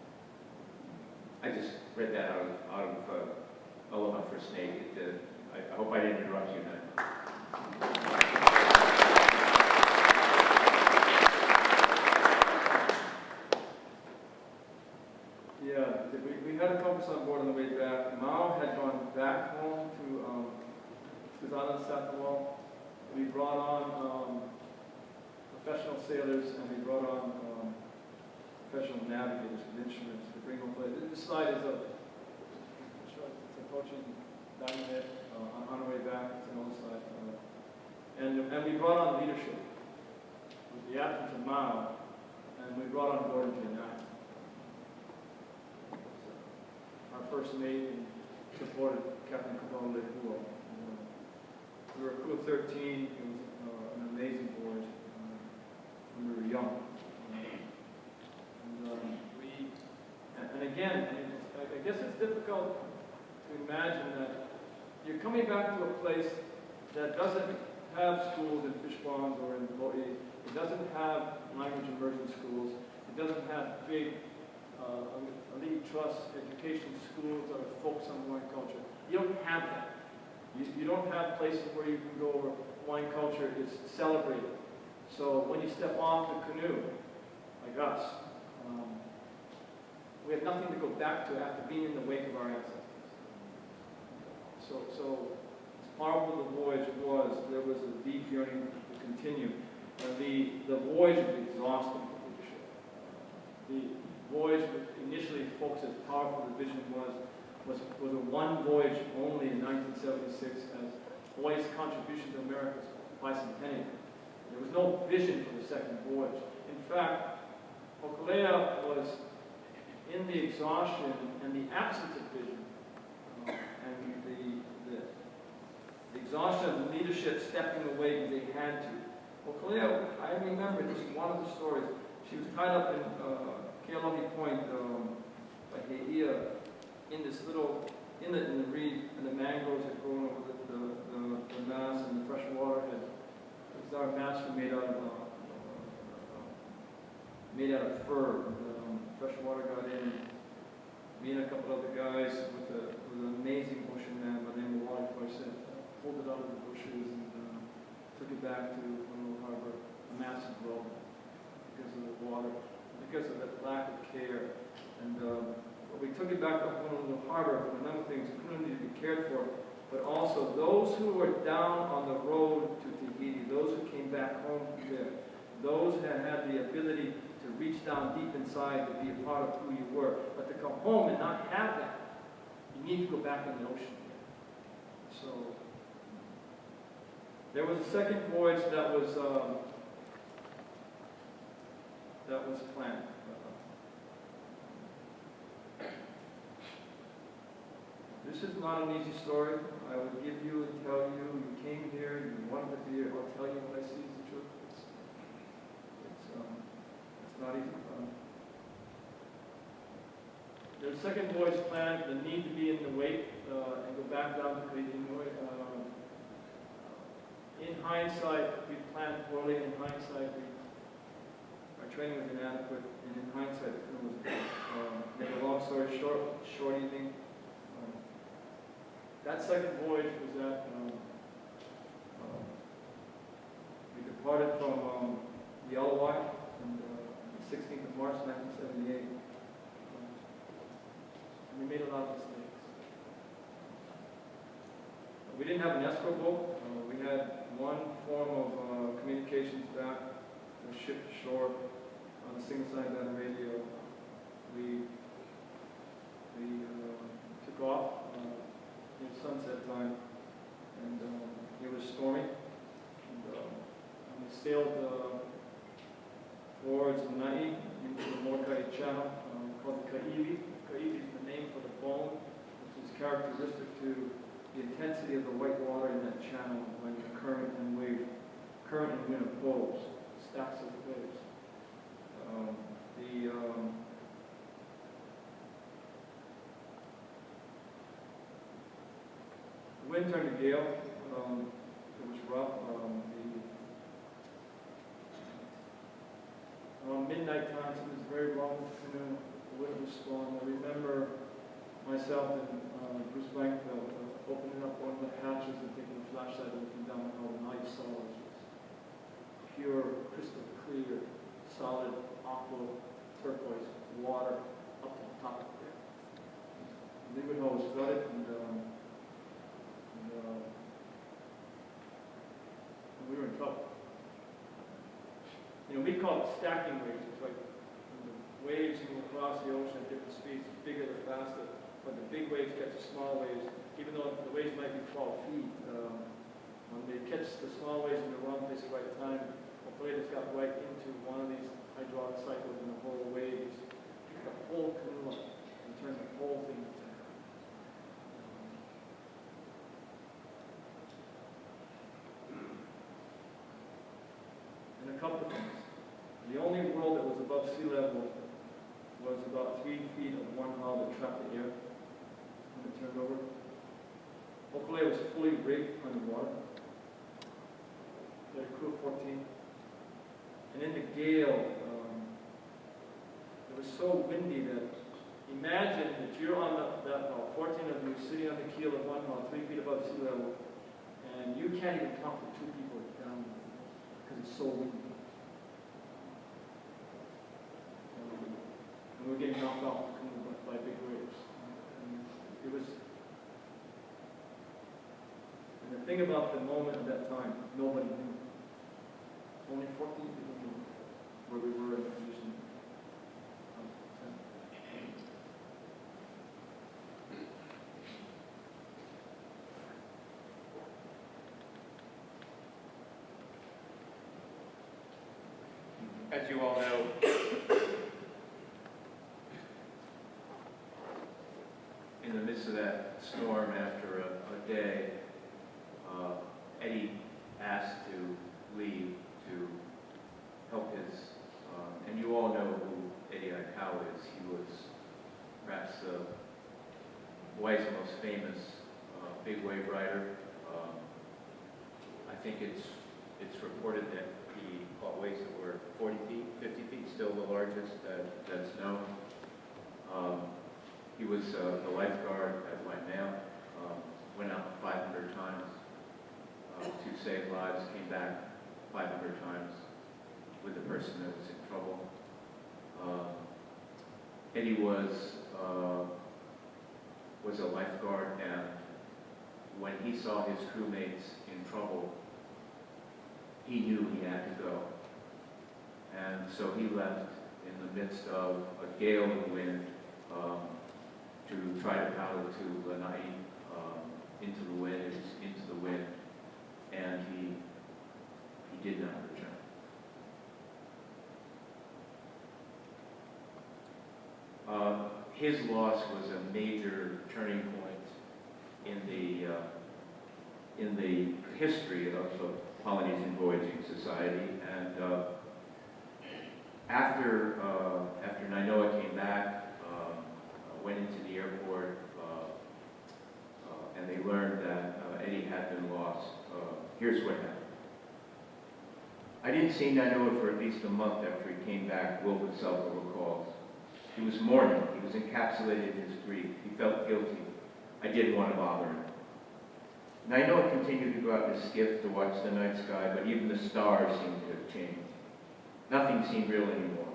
S2: I just read that out of Aloha for Snake. I hope I didn't interrupt you, Nat.
S3: Yeah, we had a compass on board on the way back. Mau had gone back home to Suzana Satawal. We brought on professional sailors, and we brought on professional navigators with instruments to bring home. This slide is it's approaching 9 minutes on our way back. It's another slide. And we brought on leadership with the absence of Mau, and we brought on Gordon Giannini. Our first mate and supported Captain Hōkūleʻa. We were a crew of 13. It was an amazing voyage when we were young. And again, I guess it's difficult to imagine that you're coming back to a place that doesn't have schools in fish ponds or in Hawaii. It doesn't have language immersion schools. It doesn't have big elite trust education schools that are focused on Hawaiian culture. You don't have that. You don't have places where you can go where Hawaiian culture is celebrated. So when you step off the canoe, like us, we have nothing to go back to after being in the wake of our ancestors. So as powerful the voyage was, there was a deep yearning to continue. The voyage was exhausting for leadership. The voyage initially focused as powerful the vision was a one voyage only in 1976 as Hawaii's contribution to America's bicentennial. There was no vision for the second voyage. In fact, Hōkūleʻa was in the exhaustion and the absence of vision, and the exhaustion of the leadership stepping away because they had to. Hōkūleʻa, I remember this is one of the stories. She was tied up in Kealohi Point by Heia in this little inlet in the reed, and the mangroves had grown over the mass, and the fresh water had. Our mats were made out of fur. Fresh water got in. Me and a couple other guys with an amazing ocean man by the name of Water said, pulled it out of the bushes and took it back to Honolulu Harbor. A massive blow because of the water, because of that lack of care. And we took it back to Honolulu Harbor. For a number of things, the community needed to be cared for. but also those who were down on the road to Tahiti, those who came back home from there, those who had the ability to reach down deep inside to be a part of who you were, but to come home and not have that, you need to go back in the ocean again. So there was a second voyage that was planned. This is not an easy story. I would give you and tell you, you came here, you wanted to be here, I'll tell you what I see is the truth. It's not easy. There's a second voyage planned, the need to be in the wake and go back down to Nainoa. In hindsight, we planned poorly. In hindsight, our training was inadequate. And in hindsight, it was make a long story short evening. That second voyage was at, we departed from the Imiloa on the 16th of March, 1978. We made a lot of mistakes. We didn't have an escort boat. We had one form of communications back to the ship to shore on a single-sided radio. We took off in sunset time, and it was stormy. And we sailed towards Nai into the Molokai Channel called the Kaiwi. Kaiwi is the name for the bone, which is characteristic to the intensity of the white water in that channel when the current and wind oppose, stacks of waves. The wind turned to gale. It was rough. Around midnight time, it was very long afternoon. The wind was strong. I remember myself and Bruce Blankfeld opening up one of the hatches and taking a flashlight and looking down at all the night saw was pure, crystal clear, solid, aqua, turquoise water up to the top of there. The leeward hull was flooded, and we were in trouble. You know, we call it stacking waves. It's like the waves move across the ocean at different speeds, bigger or faster. But the big waves catch the small waves, even though the waves might be 12 feet. When they catch the small waves in the wrong place at the right time, hopefully it's got right into one of these hydraulic cycles and the whole wave just pick the whole canoe up and turn the whole thing to and a couple of things. The only world that was above sea level was about 3 feet of one hull that trapped the air when it turned over. Hōkūleʻa was fully rigged underwater. They had a crew of 14. And in the gale, it was so windy that imagine that you're on that hull, 14 of you sitting on the keel of one hull, 3 feet above sea level, and you can't even count the 2 people down because it's so windy. And we were getting knocked off the canoe by big waves. And it was. And the thing about the moment at that time, nobody knew. Only 14 people knew where we were in the position.
S2: As you all know, in the midst of that storm, after a day, Eddie asked to leave to help his, and you all know who Eddie Aikau is. He was perhaps Hawaii's most famous big wave rider. I think it's reported that he caught waves that were 40 feet, 50 feet, still the largest that's known. He was the lifeguard at Nainoa, went out 500 times to save lives, came back 500 times with the person that was in trouble. Eddie was a lifeguard and when he saw his crewmates in trouble, he knew he had to go. And so he left in the midst of a gale of wind to try to paddle to Lanai, into the wind, and he did not return. His loss was a major turning point in the history of the Polynesian Voyaging Society, and after Nainoa came back, went into the airport, and they learned that Eddie had been lost. Here's what happened. I didn't see Nainoa for at least a month after he came back, Wilbur Selfer recalls. He was mourning. He was encapsulated in his grief. He felt guilty. I didn't want to bother him. Nainoa continued to go out in his skiff to watch the night sky, but even the stars seemed to have changed. Nothing seemed real anymore,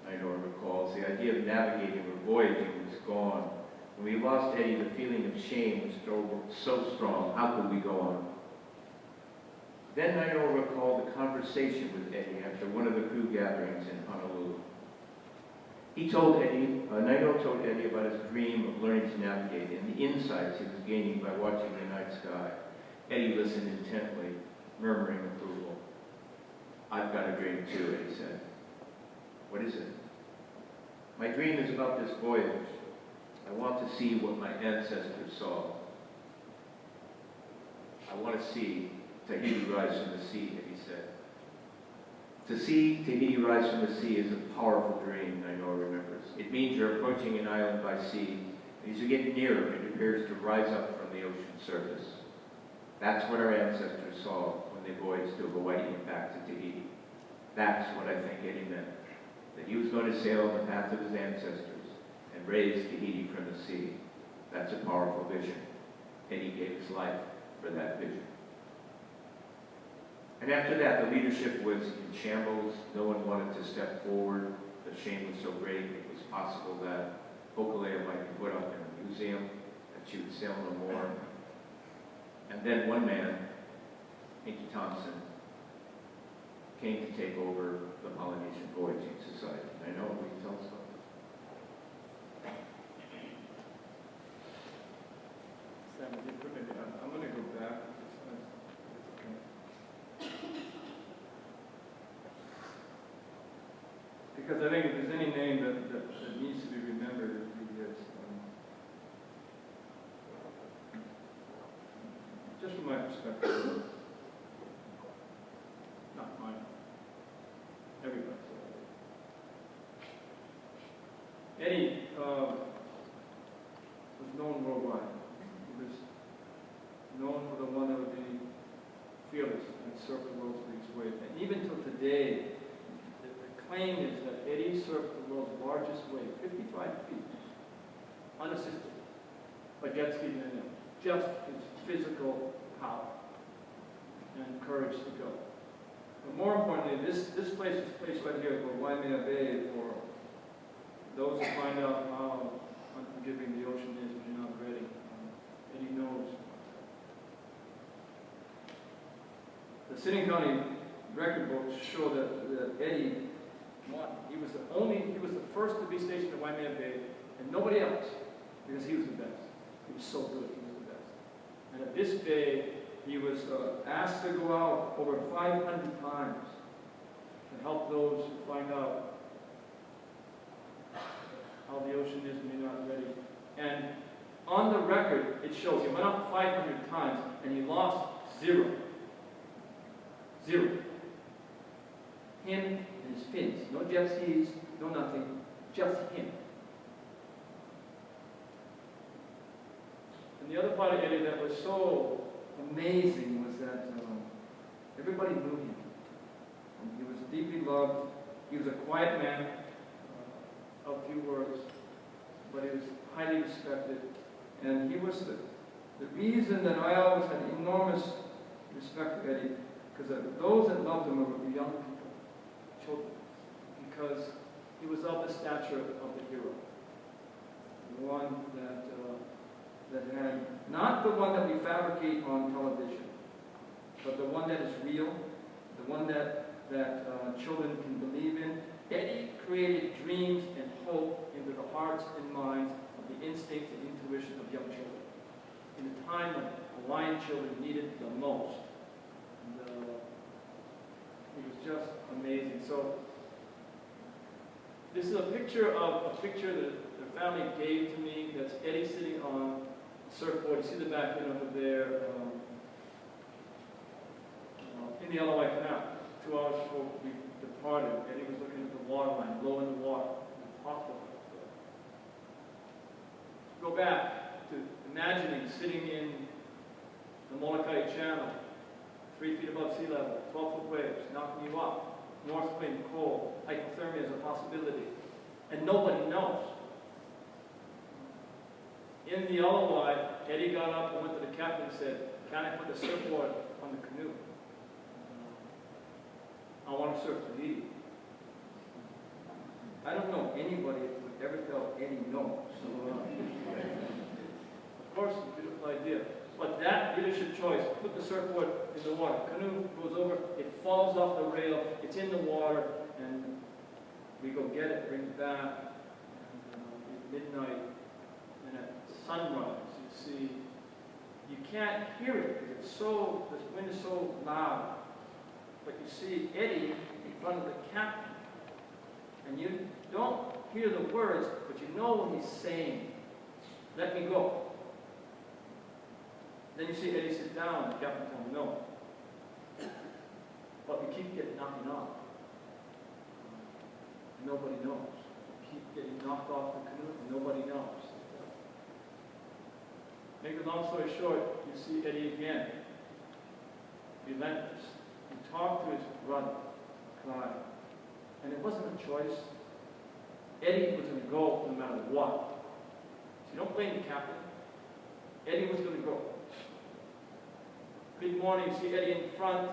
S2: Nainoa recalls. The idea of navigating or voyaging was gone. When we lost Eddie, the feeling of shame was so strong. How could we go on? Then Nainoa recalled the conversation with Eddie after one of the crew gatherings in Honolulu. Nainoa told Eddie about his dream of learning to navigate and the insights he was gaining by watching the night sky. Eddie listened intently, murmuring approval. I've got a dream too, Eddie said. What is it? My dream is about this voyage. I want to see what my ancestors saw. I want to see Tahiti rise from the sea, Eddie said. To see Tahiti rise from the sea is a powerful dream, Nainoa remembers. It means you're approaching an island by sea, and as you get nearer, it appears to rise up from the ocean surface. That's what our ancestors saw when they voyaged to Hawaii and back to Tahiti. That's what I think Eddie meant, that he was going to sail on the path of his ancestors and raise Tahiti from the sea. That's a powerful vision. Eddie gave his life for that vision. And after that, the leadership was in shambles. No one wanted to step forward. The shame was so great, it was possible that Hōkūleʻa might be put up in a museum, that she would sail no more. And then one man, Nainoa Thompson, came to take over the Polynesian Voyaging Society. Nainoa, will you tell us about that?
S3: Sam, if you permit me, I'm going to go back. Because I think if there's any name that needs to be remembered, it really is. Just from my perspective, not mine, everybody's. Eddie was known worldwide. He was known for the one that would be fearless and surf the world's biggest wave. And even till today, the claim is that Eddie surfed the world's largest wave, 55 feet, unassisted, by jet ski and anything. Just his physical power and courage to go. But more importantly, this place is placed right here for Waimea Bay, for those who find out how unforgiving the ocean is when you're not ready. Eddie knows. The Sitting County record books show that Eddie won. He was the first to be stationed at Waimea Bay, and nobody else, because he was the best. He was so good, he was the best. And at this bay, he was asked to go out over 500 times to help those who find out how the ocean is when you're not ready. And on the record, it shows he went out 500 times, and he lost 0. 0. Him and his fins. No jet skis, no nothing. Just him. And the other part of Eddie that was so amazing was that everybody knew him. And he was deeply loved. He was a quiet man, of few words, but he was highly respected. And he was the reason that I always had enormous respect for Eddie, because those that loved him were young people, children, because he was of the stature of the hero, the one that
S5: that had, not the one that we fabricate on television, but the one that is real, the one that children can believe in. Eddie created dreams and hope into the hearts and minds of the instincts and intuition of young children in a time when Hawaiian children needed it the most. And, it was just amazing. So this is a picture that the family gave to me. That's Eddie sitting on a surfboard. You see the back end over there in the Aloha Canal. 2 hours before we departed, Eddie was looking at the water line, low in the water. Go back to imagining sitting in the Molokai Channel, 3 feet above sea level, 12-foot waves, knocking you up, north wind, cold, hypothermia is a possibility, and nobody knows. In the Aloha, Eddie got up and went to the captain and said, "Can I put the surfboard on the canoe? I want to surf to Haiti." I don't know anybody that would ever tell Eddie no. So, of course, it's a beautiful idea. But that leadership choice, put the surfboard in the water. Canoe goes over, it falls off the rail, it's in the water, and we go get it, bring it back. And at midnight, and at sunrise, you see, you can't hear it because it's so, the wind is so loud. But you see Eddie in front of the captain, and you don't hear the words, but you know what he's saying. Let me go. Then you see Eddie sit down, and the captain tells him no. But we keep getting knocking off. Nobody knows. We keep getting knocked off the canoe, and nobody knows. Make a long story short, you see Eddie again. Relentless. He talked to his brother, Clyde. And it wasn't a choice. Eddie was going to go no matter what. So you don't blame the captain. Eddie was going to go. Big morning, you see Eddie in front.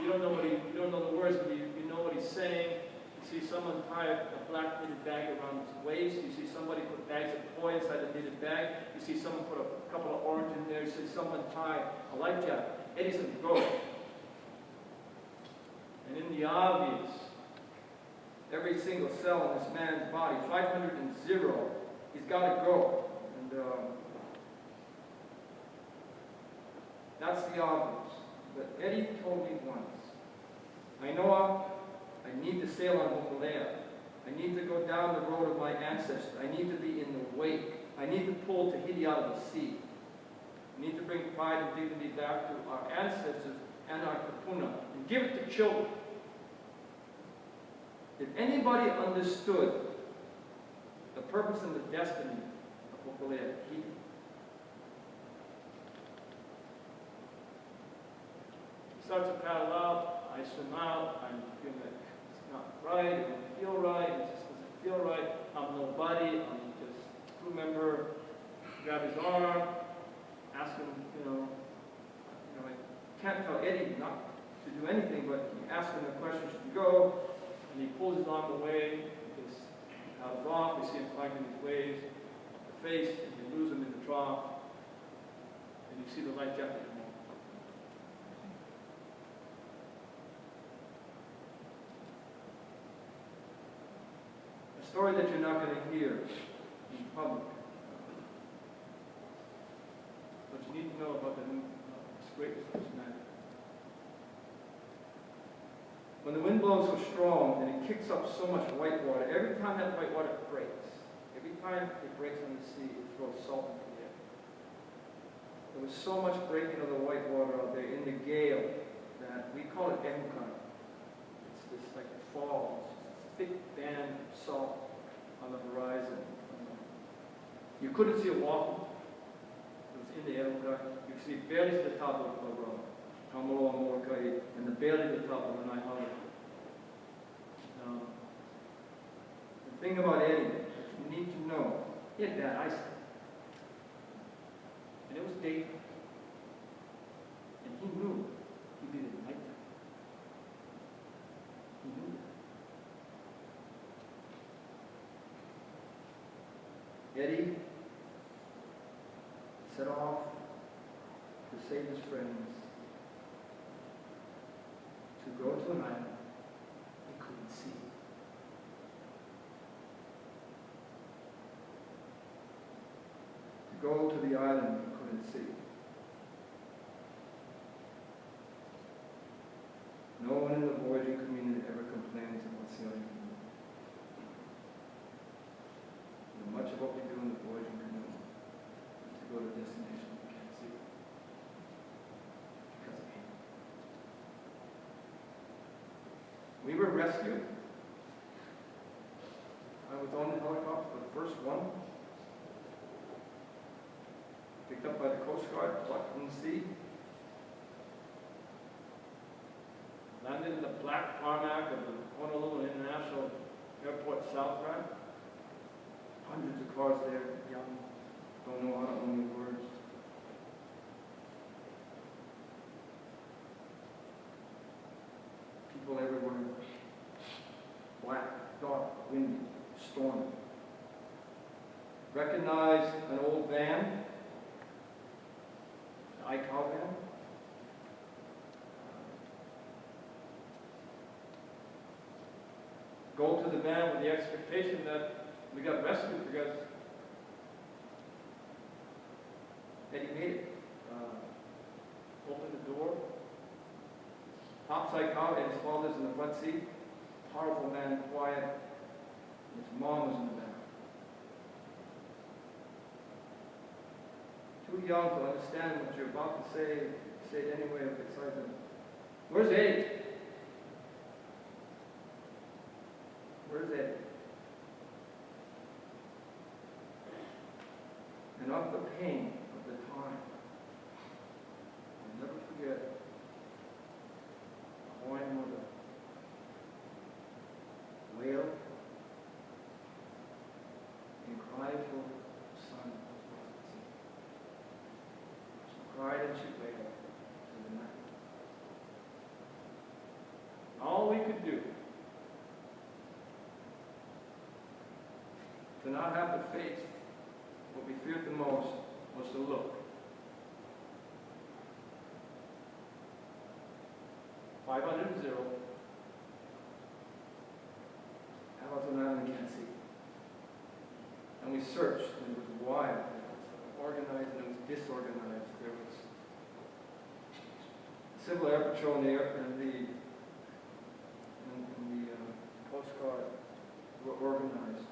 S5: You don't know the words, but you know what he's saying. You see someone tie a black knitted bag around his waist. You see somebody put bags of koi inside the knitted bag. You see someone put a couple of oranges in there. You see someone tie a life jacket. Eddie's going to go. And in the obvious, every single cell in this man's body, 500 and 0, he's got to go. And that's the obvious. But Eddie told me once, Nainoa, I need to sail on Hōkūleʻa. I need to go down the road of my ancestors. I need to be in the wake. I need to pull Tahiti out of the sea. I need to bring pride and dignity back to our ancestors and our kapuna and give it to children. If anybody understood the purpose and the destiny of Hōkūleʻa, he. Starts to paddle out, I swim out, I'm feeling like it's not right, it doesn't feel right, it just doesn't feel right, I'm nobody, I'm just a crew member. Grab his arm, ask him, I can't tell Eddie not to do anything, but he asks him the question, should you go? And he pulls his arm away, because he paddles off, we see him flagging these waves, the face, and you lose him in the trough, and you see the life jacket come off. A story that you're not going to hear in public. But you need to know about this greatness of this man. When the wind blows so strong and it kicks up so much white water, every time that white water breaks, every time it breaks on the sea, it throws salt into the air. There was so much breaking of the white water out there in the gale that we call it ehukai. It's this like fall, thick band of salt on the horizon. You couldn't see it walking. It was in the ehukai. You could see it barely to the top of Imiloa and the barely to the top of the Nainoa. The thing about Eddie that you need to know, he had bad eyesight. And it was daytime. And he knew he'd be there at nighttime. He knew that. Eddie set off to save his friends, to go to an island he couldn't see. To go to the island he couldn't see. No one in the voyaging community ever complains about sailing. Much of what we do in the voyaging community is to go to a destination we can't see because of him. We were rescued. I was on the helicopter, the first one, picked up by the Coast Guard, plucked from the sea, landed in the black tarmac of the Honolulu International Airport South Ramp. Hundreds of cars there, young, don't know how to only words. People everywhere. Black, dark, windy, stormy. Recognize an old van, an Aikau van. Go to the van with the expectation that we got rescued because Eddie made it. Opened the door. Pops Aikau and his father's in the front seat. Powerful man, quiet. His mom was in the back. Too young to understand what you're about to say. Say it anyway with excitement. Where's Eddie? Where's Eddie? And of the pain of the time, I'll never forget a Hawaiian mother wail and cry for her son. She cried and she wailed through the night. All we could do to not have to face what we feared the most was to look. 500 to 0. How was an island can't see? And we searched, and it was wild, it was organized, and it was disorganized. There was Civil Air Patrol and the Coast Guard were organized.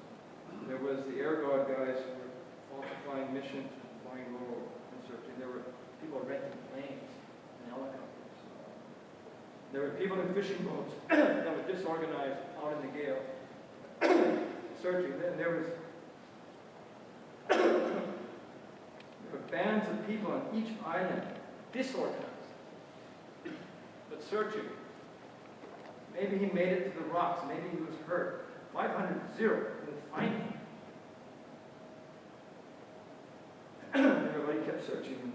S5: There was the Air Guard guys who were falsifying missions and flying low and searching. There were people renting planes and helicopters. There were people in fishing boats that were disorganized out in the gale searching. Then there were bands of people on each island disorganized but searching. Maybe he made it to the rocks. Maybe he was hurt. 500 0. Couldn't find him. Everybody kept searching.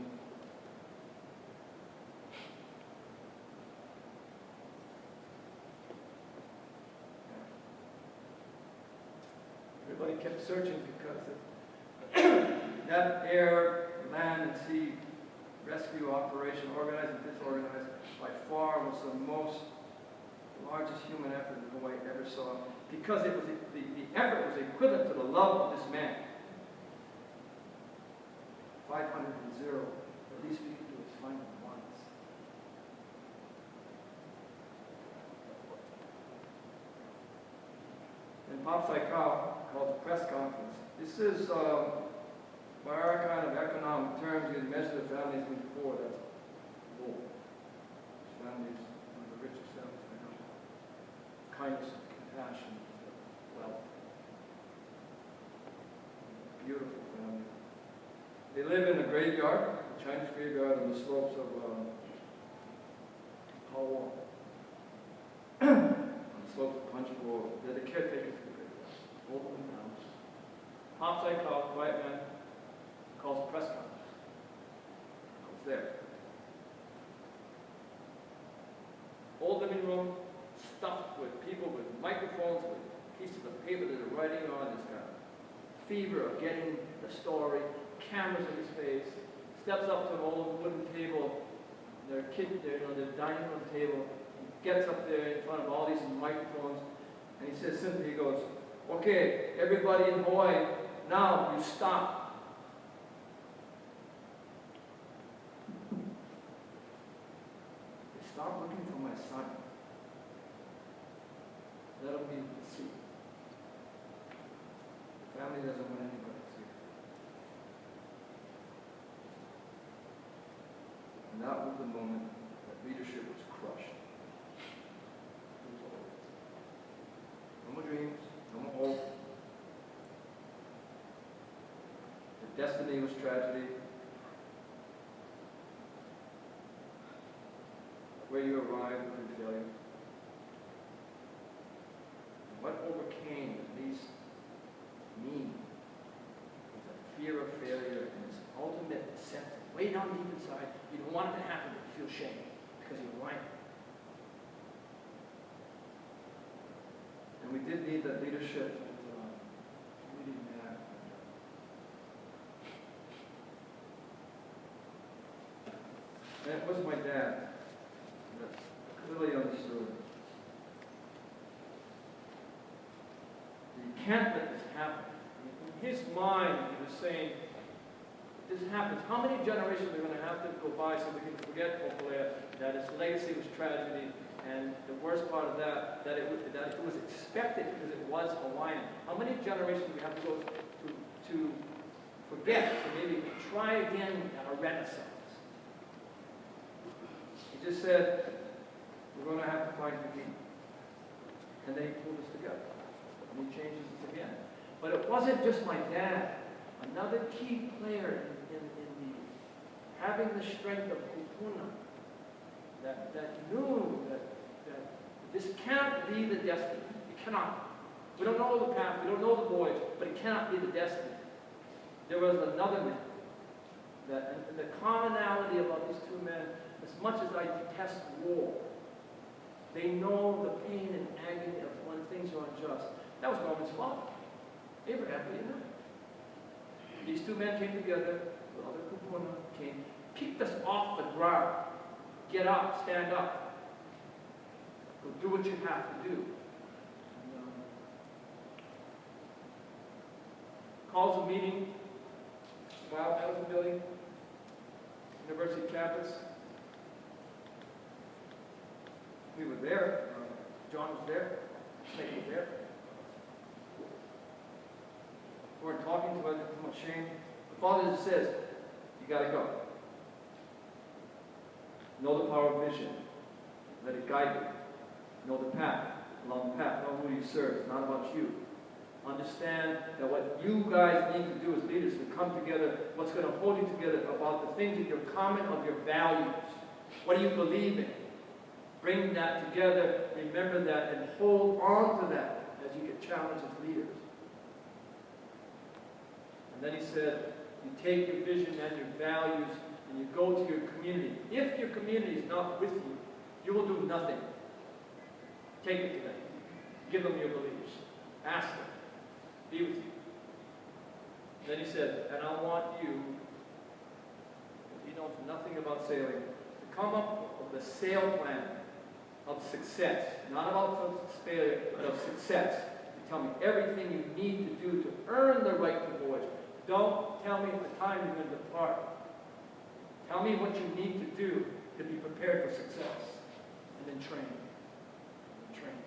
S5: Everybody kept searching because that air, land, and sea rescue operation, organized and disorganized, by far was the largest human effort that Hawaii ever saw. Because it was the effort was equivalent to the love of this man. 500 to 0. The least we could do is find him once. And Pops Aikau called a press conference. This is, by our kind of economic terms, you can measure the families before. That's low. This family is one of the richest families I know. Kindness, compassion, wealth. Beautiful family. They live in a graveyard, a Chinese graveyard on the slopes of Hawaii. On the slopes of Punchbowl. They're the caretakers of the graveyard. Hold them down. Pops Aikau, quiet man, calls a press conference. I was there. Old living room, stuffed with people with microphones, with pieces of paper that are writing on. This kind of fever of getting the story, cameras in his face,
S3: steps up to an old wooden table, their dining room table. He gets up there in front of all these microphones, and he says simply, he goes, "Okay, everybody in Hawaii, now you stop." They stop looking for my son. That'll be the seat. The family doesn't want anybody to. And that was the moment that leadership was crushed. It was over. No more dreams, no more hope. The destiny was tragedy. Where you arrived was failure. And what overcame at least me was a fear of failure and this ultimate sense of way down deep inside, you don't want it to happen, but you feel shame because you're lying. And we did need that leadership. We didn't have. And it was my dad that clearly understood. You can't let this happen. In his mind, he was saying, if this happens, how many generations are going to have to go by so we can forget Hōkūleʻa, that its legacy was tragedy, and the worst part of that it was expected because it was Hawaiian. How many generations do we have to go to forget, to maybe try again at a renaissance? He just said, we're going to have to find again. And then he pulled us together. And he changes us again. But it wasn't just my dad. Another key player in the having the strength of kupuna that knew that this can't be the destiny. It cannot. We don't know the path, we don't know the voyage, but it cannot be the destiny. There was another man. And the commonality about these two men, as much as I detest war, they know the pain and agony of when things are unjust. That was Norman's father, Abraham, didn't it? These two men came together, the other kupuna came, picked us off the ground. Get up, stand up. Go do what you have to do. And, calls a meeting, Mau Piailug building, University campus. We were there. John was there. Snake was there. We weren't talking to us, too much shame. The father just says, you got to go. Know the power of vision. Let it guide you. Know the path. Along the path. Know who you serve. It's not about you. Understand that what you guys need to do as leaders is to come together, what's going to hold you together about the things that you're common of your values. What do you believe in? Bring that together, remember that, and hold on to that as you get challenged as leaders. And then he said, you take your vision and your values and you go to your community. If your community is not with you, you will do nothing. Take it to them. Give them your beliefs. Ask them. Be with you. Then he said, and I want you, because he knows nothing about sailing, to come up with a sail plan of success. Not about failure, but of success. You tell me everything you need to do to earn the right to voyage. Don't tell me the time you're going to depart. Tell me what you need to do to be prepared for success. And then train. And train.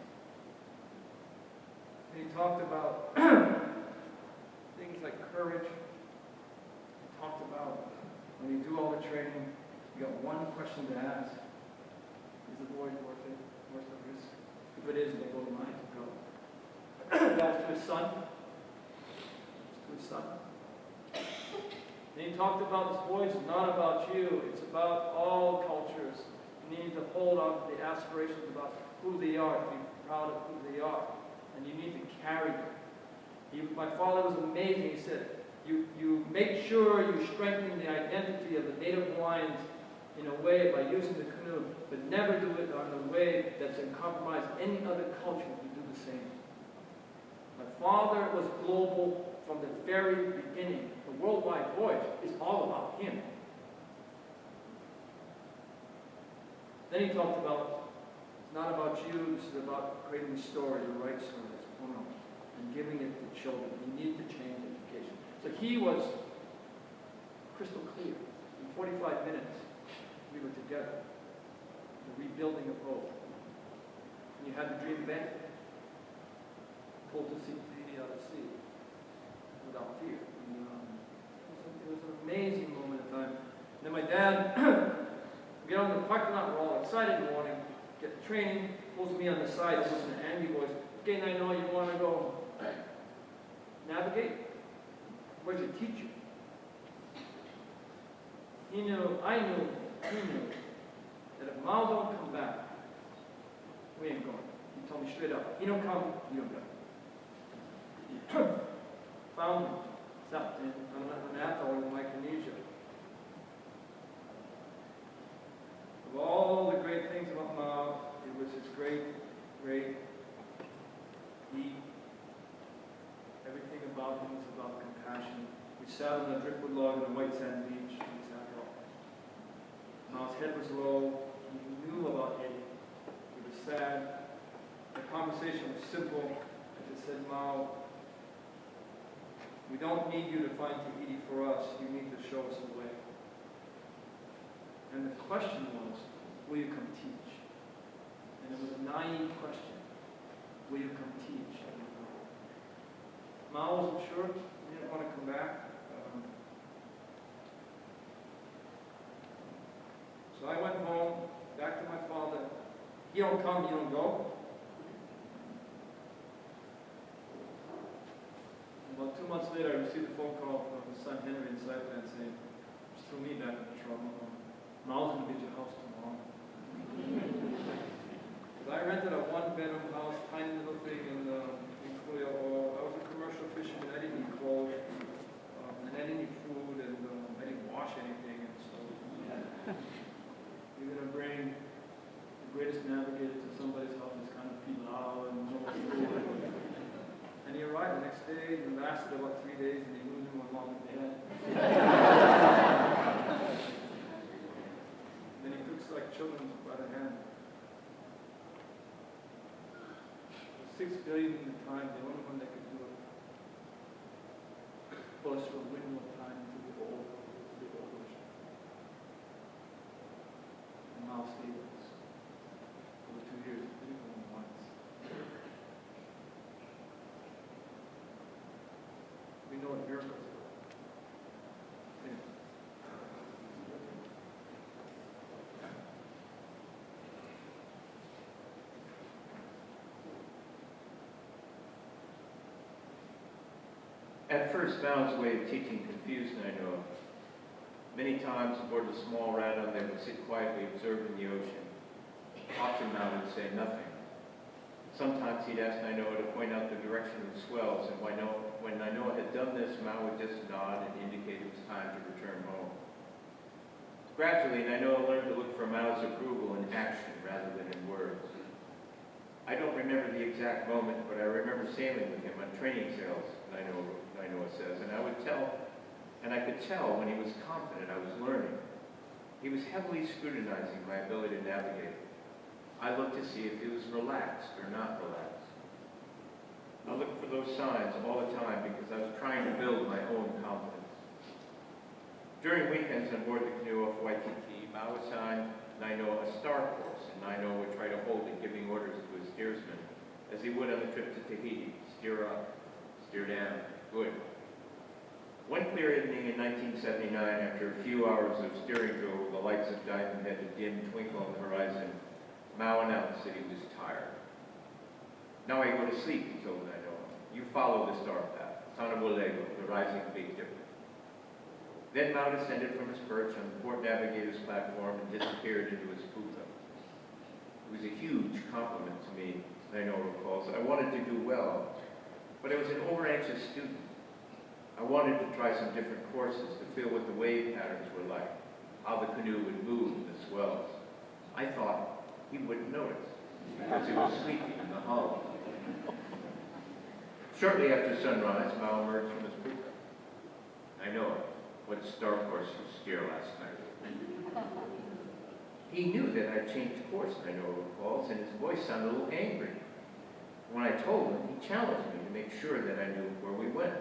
S3: And he talked about things like courage. He talked about when you do all the training, you got one question to ask. Is the voyage worth it? Worth the risk? If it is, then go to mine to go. That was to his son. To his son. And he talked about this voyage is not about you. It's about all cultures. You need to hold on to the aspirations about who they are, to be proud of who they are. And you need to carry them. My father was amazing. He said, you make sure you strengthen the identity of the Native Hawaiians in a way by using the canoe, but never do it in a way that's in compromise any other culture to do the same. My father was global from the very beginning. The worldwide voyage is all about him.
S5: Then he talked about, it's not about you, this is about creating a story, the right story, and giving it to children. You need to change education. So he was crystal clear. In 45 minutes, we were together, the rebuilding of hope. And you had the dream bent, pulled the sea out of the sea, without fear. And, it was an amazing moment in time. And then my dad, we get on the parking lot, we're all excited in the morning, get the training, pulls me on the side, it was an angry voice. Okay, Nainoa, you want to go navigate? Where's your teacher? He knew, I knew, he knew that if Mau don't come back, we ain't going. He told me straight up, he don't come, you don't go. Found him, sat on an atoll in Micronesia. Of all the great things about Mau, it was his great, deep, everything about him was about compassion. We sat on a driftwood log on a white sand beach, and we sat there. Mau's head was low, he knew about Eddie. He was sad. The conversation was simple. I just said, Mau, we don't need you to find Tahiti for us. You need to show us the way. And the question was, will you come teach? And it was a naive question. Will you come teach? Mau wasn't sure. He didn't want to come back. So I went home, back to my father. You don't come, you don't go. About 2 months later, I received a phone call from his son Henry in Saipan saying, just threw me back in trouble. Mau's going to be at your house tomorrow. Because I rented a one-bedroom house, tiny little thing in Hōkūleʻa. I was a commercial fisherman. I didn't eat clothes, and I didn't eat food, and I didn't wash anything. And so you're going to bring the greatest navigator to somebody's house that's kind of pilau and no food. And he arrived the next day, and lasted about 3 days, and he moved him along with the head. Then he took us like children by the hand. 6 billion in the time, the only one that could do it. Pull us from window of time to the old ocean. And Mau stayed with us over 2 years. We didn't go home once. We know what miracles are. Yeah.
S2: At first, Mau's way of teaching confused Nainoa. Many times aboard the small rata, they would sit quietly observing the ocean. Often Mau would say nothing. Sometimes he'd ask Nainoa to point out the direction of the swells, and when Nainoa had done this, Mau would just nod and indicate it was time to return home. Gradually, Nainoa learned to look for Mau's approval in action rather than in words. I don't remember the exact moment, but I remember sailing with him on training sails, Nainoa says, and I could tell when he was confident I was learning. He was heavily scrutinizing my ability to navigate. I looked to see if he was relaxed or not relaxed. I looked for those signs all the time because I was trying to build my own confidence. During weekends on board the canoe off Waikiki, Mau assigned Nainoa a star course, and Nainoa would try to hold it, giving orders to his steersman, as he would on the trip to Tahiti. Steer up, steer down, good. One clear evening in 1979, after a few hours of steering drill with the lights of Diamond Head a dim twinkle on the horizon, Mau announced that he was tired. Now I go to sleep, he told Nainoa. You follow the star path, Hōkūleʻa, the rising Big Dipper. Then Mau descended from his perch on the port navigator's platform and disappeared into his puka. It was a huge compliment to me, Nainoa recalls. I wanted to do well, but I was an over-anxious student. I wanted to try some different courses to feel what the wave patterns were like, how the canoe would move in the swells. I thought he wouldn't notice, because he was sleeping in the hull. Shortly after sunrise, Mau emerged from his puka. Nainoa, what star course you steer last night? He knew that I'd changed course, Nainoa recalls, and his voice sounded a little angry. When I told him, he challenged me to make sure that I knew where we went.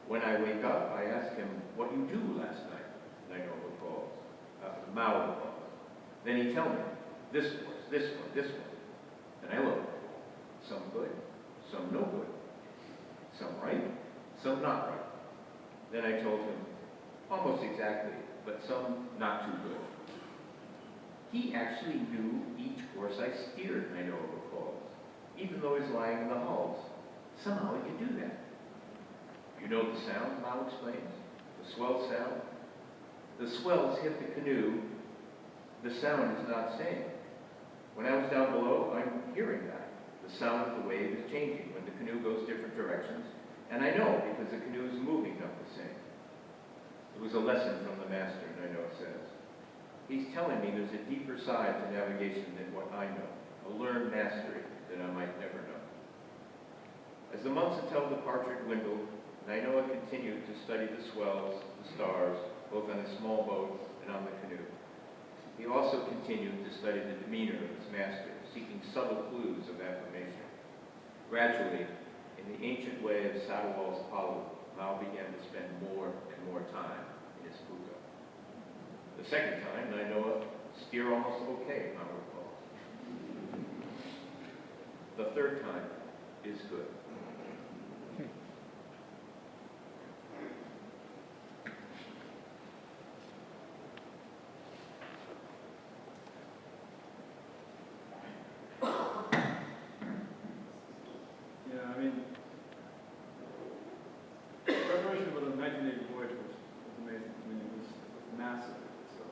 S2: When I wake up, I ask him what you do last night, Nainoa recalls, Mau recalls. Then he tells me, this course, this one, this one. And I look, some good, some no good, some right, some not right. Then I told him, almost exactly, but some not too good. He actually knew each course I steered, Nainoa recalls, even though he's lying in the hulls. Somehow he could do that. You know the sound, Mau explains? The swell sound? The swells hit the canoe. The sound is not staying. When I was down below, I'm hearing that. The sound of the wave is changing when the canoe goes different directions, and I know because the canoe is moving not the same. It was a lesson from the master, Nainoa says. He's telling me there's a deeper side to navigation than what I know, a learned mastery that I might never know. As the months until departure dwindled, Nainoa continued to study the swells, the stars, both on his small boat and on the canoe. He also continued to study the demeanor of his master, seeking subtle clues of affirmation. Gradually, in the ancient way of Sadawal's Palu, Mau began to spend more and more time in his puka. The second time, Nainoa steer almost okay, Mau recalls. The third time is good.
S3: Yeah, I mean, preparation for the 1980 voyage was amazing. I mean, it was massive. So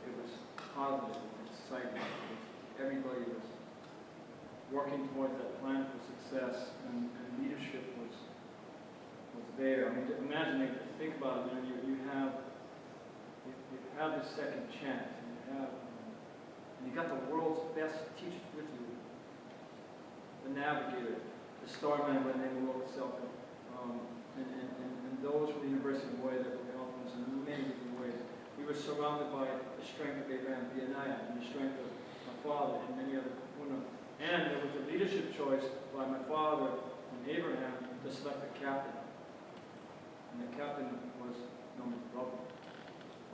S3: it was positive, it was exciting. Everybody was working towards that plan for success, and leadership was there. I mean, imagine it, think about it. You know, you have this second chance, and you got the world's best teachers with you. The navigator, the starman by the name of Hōkūleʻa, and those from the University of Hawaii that were helping us in many different ways. We were surrounded by the strength of Abraham Piailug and the strength of my father and many other Puna. And there was a leadership choice by my father and Abraham to select a captain. And the captain was known as Robert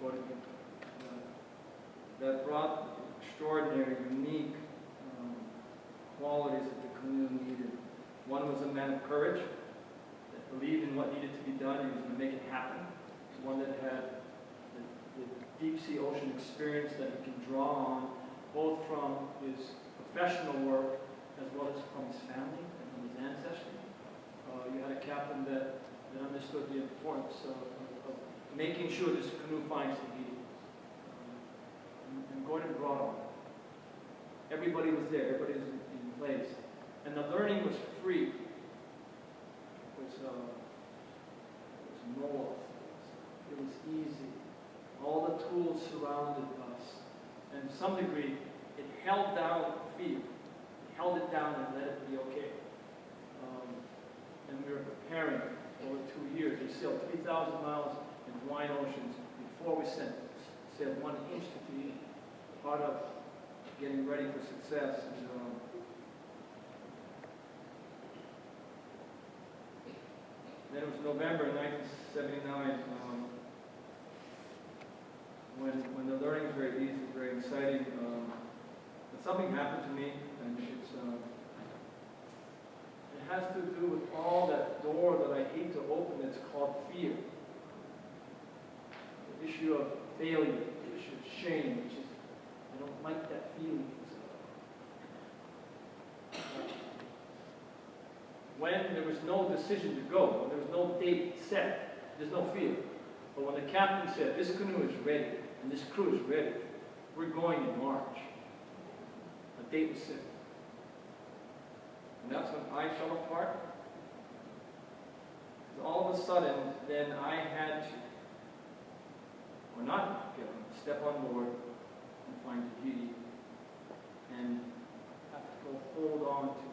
S3: Gordon. That brought extraordinary, unique qualities that the canoe needed. One was a man of courage that believed in what needed to be done and he was going to make it happen. One that had the deep sea ocean experience that he can draw on, both from his professional work as well as from his family and from his ancestry. You had a captain that understood the importance of making sure this canoe finds the heat. And Gordon brought on. Everybody was there. Everybody was in place. And the learning was free. It was north. It was easy. All the tools surrounded us. And to some degree, it held down fear. It held it down and let it be okay. And we were preparing over 2 years. We sailed 3,000 miles in Hawaiian oceans before we sailed 1 inch to the part of getting ready for success. And, then it was November 1979 when the learning was very easy, very exciting. But something happened to me, and it has to do with all that door that I hate to open. It's called fear. The issue of failure, the issue of shame, which is I don't like that feeling. When there was no decision to go, when there was no date set, there's no fear. But when the captain said, this canoe is ready, and this crew is ready, we're going in March, a date was set. And that's when I fell apart. Because all of a sudden, then I had to, or not get on, step on board and find Tahiti, and have to go hold on to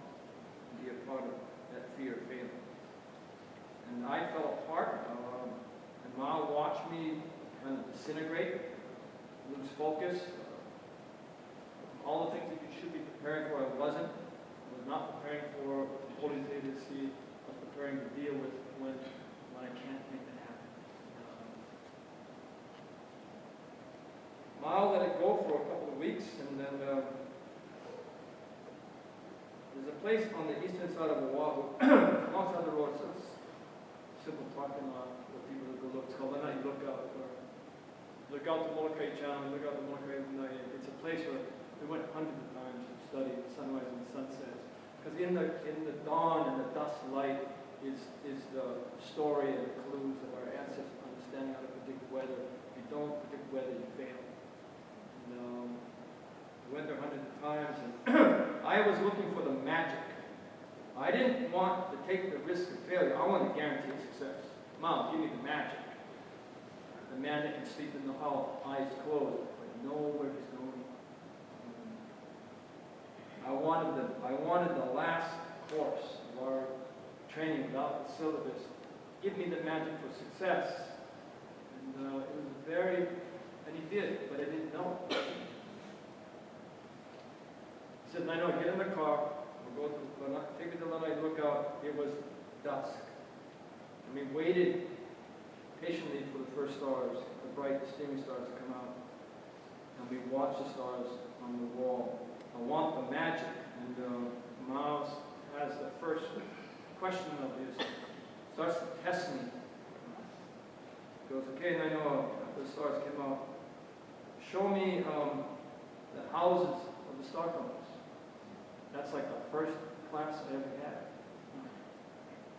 S3: and be a part of that fear of failing. And I fell apart, and Mau watched me kind of disintegrate,
S5: lose focus. All the things that you should be preparing for, I wasn't. I was not preparing for the Holy Day to see. I was preparing to deal with when I can't make it happen. Mau let it go for a couple of weeks, and then there's a place on the eastern side of Oahu, alongside the road. So it's a simple parking lot where people go look. It's called the night lookout. Look out to Molokai Channel, look out to Molokai night. It's a place where we went hundreds of times to study sunrise and sunsets. Because in the dawn and the dusk light is the story and the clues of our ancestors understanding how to predict weather. If you don't predict weather, you fail. And we went there hundreds of times, and I was looking for the magic. I didn't want to take the risk of failure. I wanted to guarantee success. Mom, give me the magic. The man that can sleep in the hall, eyes closed, but know where he's going. I wanted the last course of our training without the syllabus. Give me the magic for success. And it was and he did, but I didn't know. He said, Nainoa, get in the car, we'll go to, take me to Lanai Lookout. It was dusk. And we waited patiently for the first stars, the bright steaming stars to come out. And we watched the stars on the wall. I want the magic. And Mau has the first question of his, starts to test me. He goes, okay, Nainoa, after the stars came out, show me the houses of the star companies. That's like the first class I ever had.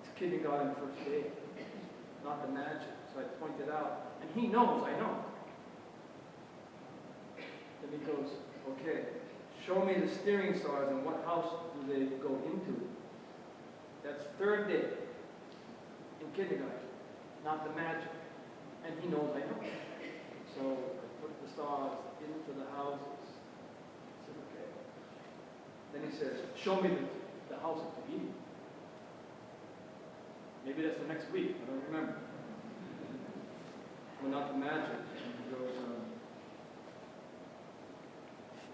S5: It's kindergarten first day, not the magic. So I pointed out, and he knows I know. Then he goes, okay, show me the steering stars and what house do they go into. That's third day in kindergarten, not the magic. And he knows I know. So I put the stars into the houses. I said, okay. Then he says, show me the house of Tahiti. Maybe that's the next week, I don't remember. Well, not the magic. And he goes,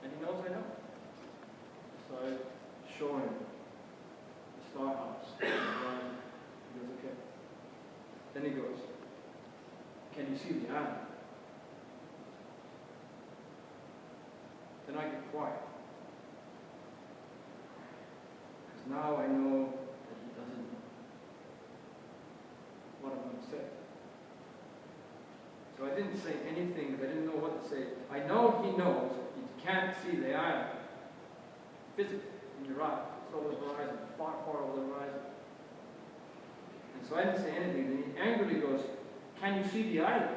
S5: and he knows I know. So I show him the star house. He goes, okay. Then he goes, can you see the island? Then I get quiet. Because now I know that he doesn't know what I'm going to say. So I didn't say anything because I didn't know what to say. I know he knows he can't see the island physically in your eye. It's over the horizon, far, far over the horizon. And so I didn't say anything. Then he angrily goes, can you see the island?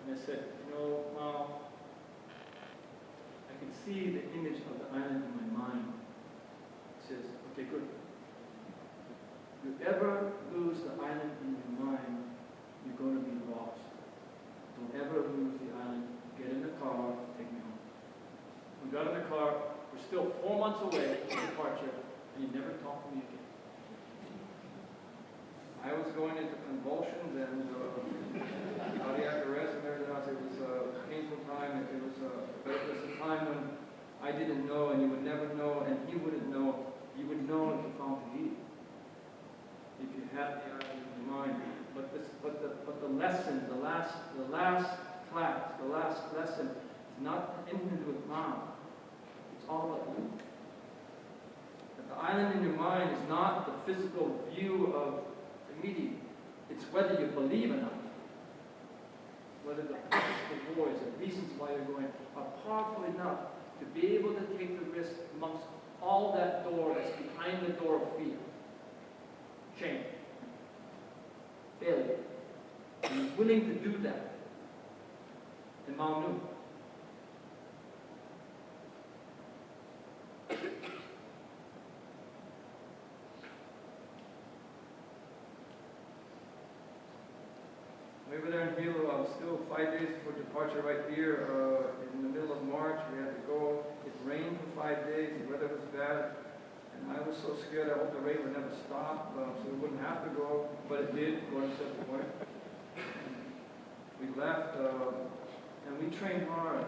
S5: And I said, Mau, I can see the image of the island in my mind. He says, okay, good. If you ever lose the island in your mind, you're going to be lost. Don't ever lose the island. Get in the car, take me home. We got in the car. We're still 4 months away from departure, and he never talked to me again. I was going into convulsions and cardiac arrest and everything else. It was a painful time. But it was a time when I didn't know, and you would never know, and he wouldn't know. You would know if you found Tahiti, if you had the island in your mind. But the lesson, the last class, the last lesson, is not anything to do with Mom. It's all about you. That the island in your mind is not the physical view of the media. It's whether you believe or not. Whether the purposeful voice and reasons why you're going are powerful enough to be able to take the risk amongst all that door that's behind the door of fear. Shame. Failure. And he's willing to do that. And Mau knew. We were there in Imiloa, still 5 days before departure right here. In the middle of March, we had to go. It rained for 5 days, the weather was bad. And I was so scared, I hoped the rain would never stop, so we wouldn't have to go, but it did, according to the point. We left, and we trained hard.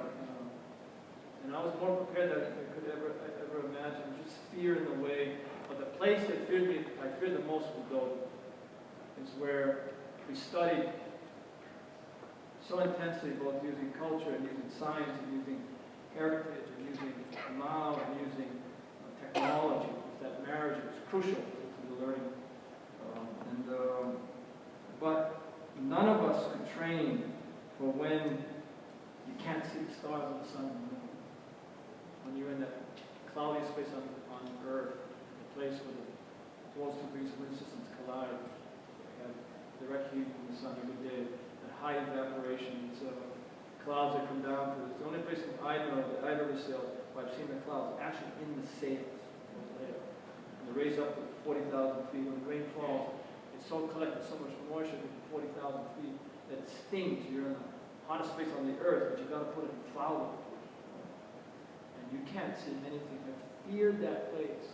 S5: And I was more prepared than I could ever imagine. Just fear in the way. But the place that feared me, I feared the most was Dover. Is where we studied so intensely, both using culture and using science and using heritage and using Mau and using technology. That marriage was crucial to the learning. But none of us could train for when you can't see the stars and the sun and the moon. When you're in that cloudy space on Earth, the place where the most degrees of wind systems collide, you have direct heat from the sun every day, and high evaporation, clouds that come down through. It's the only place I know that I've ever sailed where I've seen the clouds actually in the sails. And they raise up to 40,000 feet. When the rain falls, it's so collected, so much moisture to 40,000 feet that it stings. You're in the hottest space on the earth, but you've got to put it in flour. And you can't see anything. I feared that place.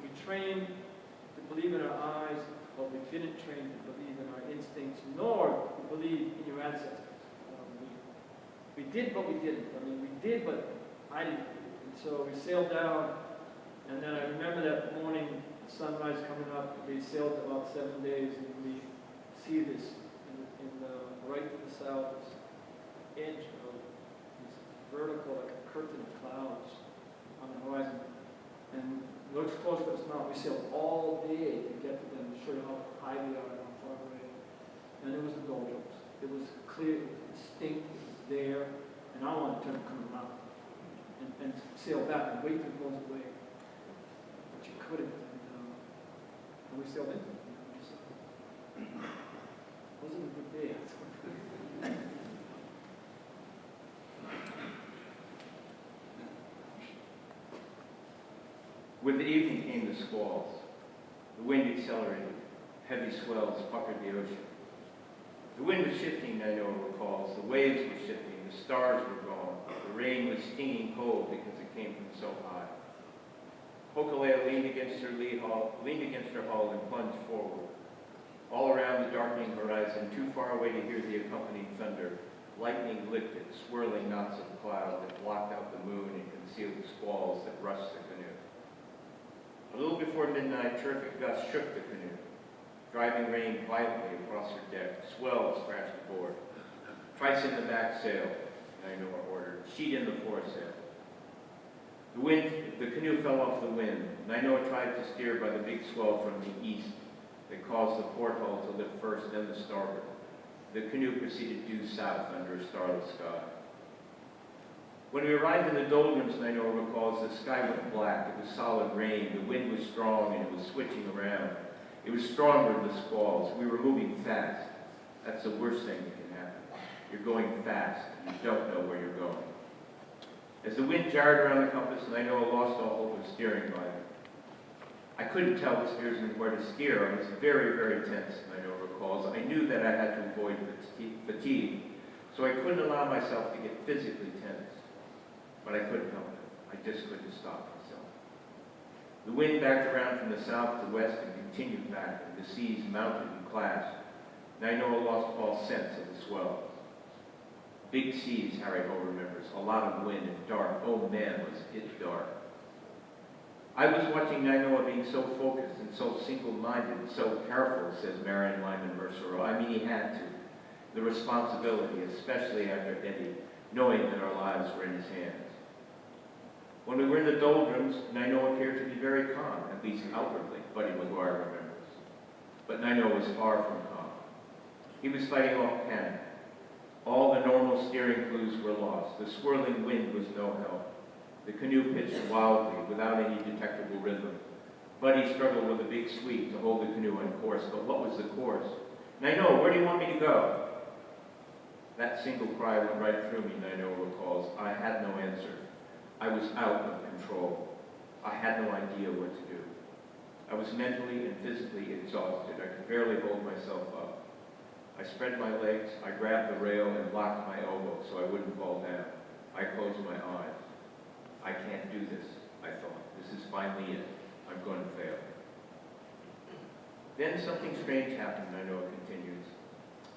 S5: We trained to believe in our eyes, but we didn't train to believe in our instincts, nor to believe in your ancestors. We did, but we didn't. I mean, we did, but I didn't. And so we sailed down, and then I remember that morning, sunrise coming up. We sailed about 7 days, and we see this right to the south, this edge of this vertical, like a curtain of clouds on the horizon. And it looks close, but it's not. We sailed all day to get to them, to show you how high they are and how far away. And it was the doldrums. It was clear, it was distinct, it was there, and I wanted to come around and sail back and wait till it goes away. But you couldn't. And we sailed into it. It wasn't a good day.
S2: With the evening came the squalls. The wind accelerated. Heavy swells puckered the ocean. The wind was shifting, Nainoa recalls. The waves were shifting. The stars were gone. The rain was stinging cold because it came from so high. Hōkūleʻa leaned against her hull and plunged forward. All around the darkening horizon, too far away to hear the accompanying thunder, lightning licked at swirling knots of cloud that blocked out the moon and concealed the squalls that rushed the canoe. A little before midnight, terrific gusts shook the canoe. Driving rain violently across her deck. Swells crashed aboard. Trice in the back sail, Nainoa ordered. Sheet in the foresail. The canoe fell off the wind. Nainoa tried to steer by the big swell from the east that caused the porthull to lift first, then the starboard. The canoe proceeded due south under a starless sky. When we arrived in the doldrums, Nainoa recalls, the sky went black. It was solid rain. The wind was strong and it was switching around. It was stronger than the squalls. We were moving fast. That's the worst thing that can happen. You're going fast. You don't know where you're going. As the wind jarred around the compass, Nainoa lost all hope of steering by it. I couldn't tell the steersman where to steer. I was very, very tense, Nainoa recalls. I knew that I had to avoid fatigue, so I couldn't allow myself to get physically tense. But I couldn't help it. I just couldn't stop myself. The wind backed around from the south to west and continued back, and the seas mounted and clashed. Nainoa lost all sense of the swells. Big seas, Harry Ho remembers, a lot of wind and dark. Oh man, was it dark. I was watching Nainoa being so focused and so single-minded and so careful, says Marion Lyman Mercer. I mean, he had to. The responsibility, especially after Eddie, knowing that our lives were in his hands. When we were in the doldrums, Nainoa appeared to be very calm, at least outwardly, Buddy McGuire remembers. But Nainoa was far from calm. He was fighting off panic. All the normal steering clues were lost. The swirling wind was no help. The canoe pitched wildly, without any detectable rhythm. Buddy struggled with a big sweep to hold the canoe on course, but what was the course? Nainoa, where do you want me to go? That single cry went right through me, Nainoa recalls. I had no answer. I was out of control. I had no idea what to do. I was mentally and physically exhausted. I could barely hold myself up. I spread my legs, I grabbed the rail and locked my elbow so I wouldn't fall down. I closed my eyes. I can't do this. I thought. This is finally it. I'm going to fail. Then something strange happened, Nainoa continues.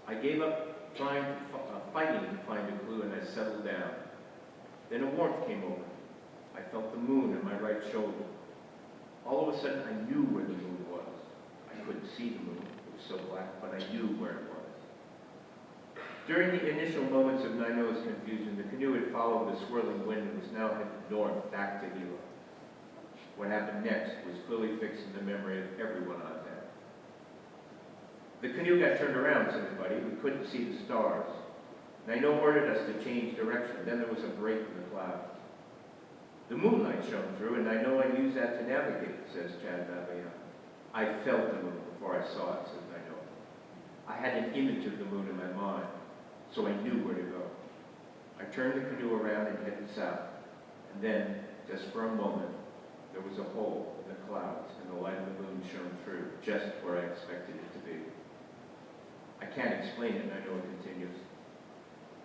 S2: I gave up fighting to find a clue, and I settled down. Then a warmth came over me. I felt the moon on my right shoulder. All of a sudden, I knew where the moon was. I couldn't see the moon. It was so black, but I knew where it was. During the initial moments of Nainoa's confusion, the canoe had followed the swirling wind and was now headed north, back to Hilo. What happened next was clearly fixed in the memory of everyone on deck. The canoe got turned around, said everybody. We couldn't see the stars. Nainoa ordered us to change direction. Then there was a break in the clouds. The moonlight shone through, and Nainoa used that to navigate, says Chad Babayan. I felt the moon before I saw it, says Nainoa. I had an image of the moon in my mind, so I knew where to go. I turned the canoe around and headed south. And then, just for a moment, there was a hole in the clouds, and the light of the moon shone through, just where I expected it to be. I can't explain it, Nainoa continues.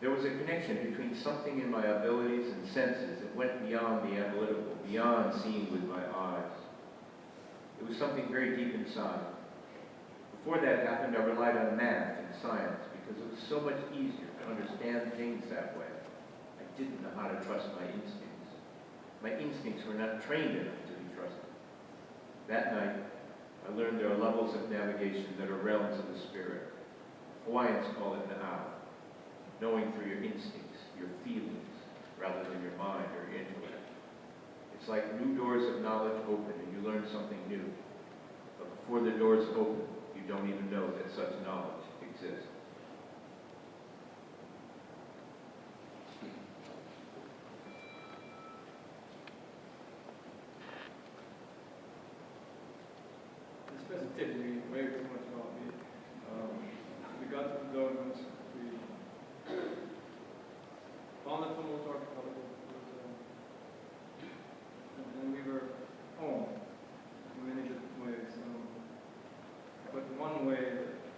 S2: There was a connection between something in my abilities and senses that went beyond the analytical, beyond seeing with my eyes. It was something very deep inside. Before that happened, I relied on math and science because it was so much easier to understand things that way. I didn't know how to trust my instincts. My instincts were not trained enough to be trusted. That night, I learned there are levels of navigation that are realms of the spirit. Hawaiians call it na'au, knowing through your instincts, your feelings, rather than your mind or your intellect. It's like new doors of knowledge open and you learn something new. But before the doors open, you don't even know that such knowledge exists.
S3: This presentation way too much about me. We got to the Donuts. We found the Tumult Archipelago. And then we were home in many different ways. But one way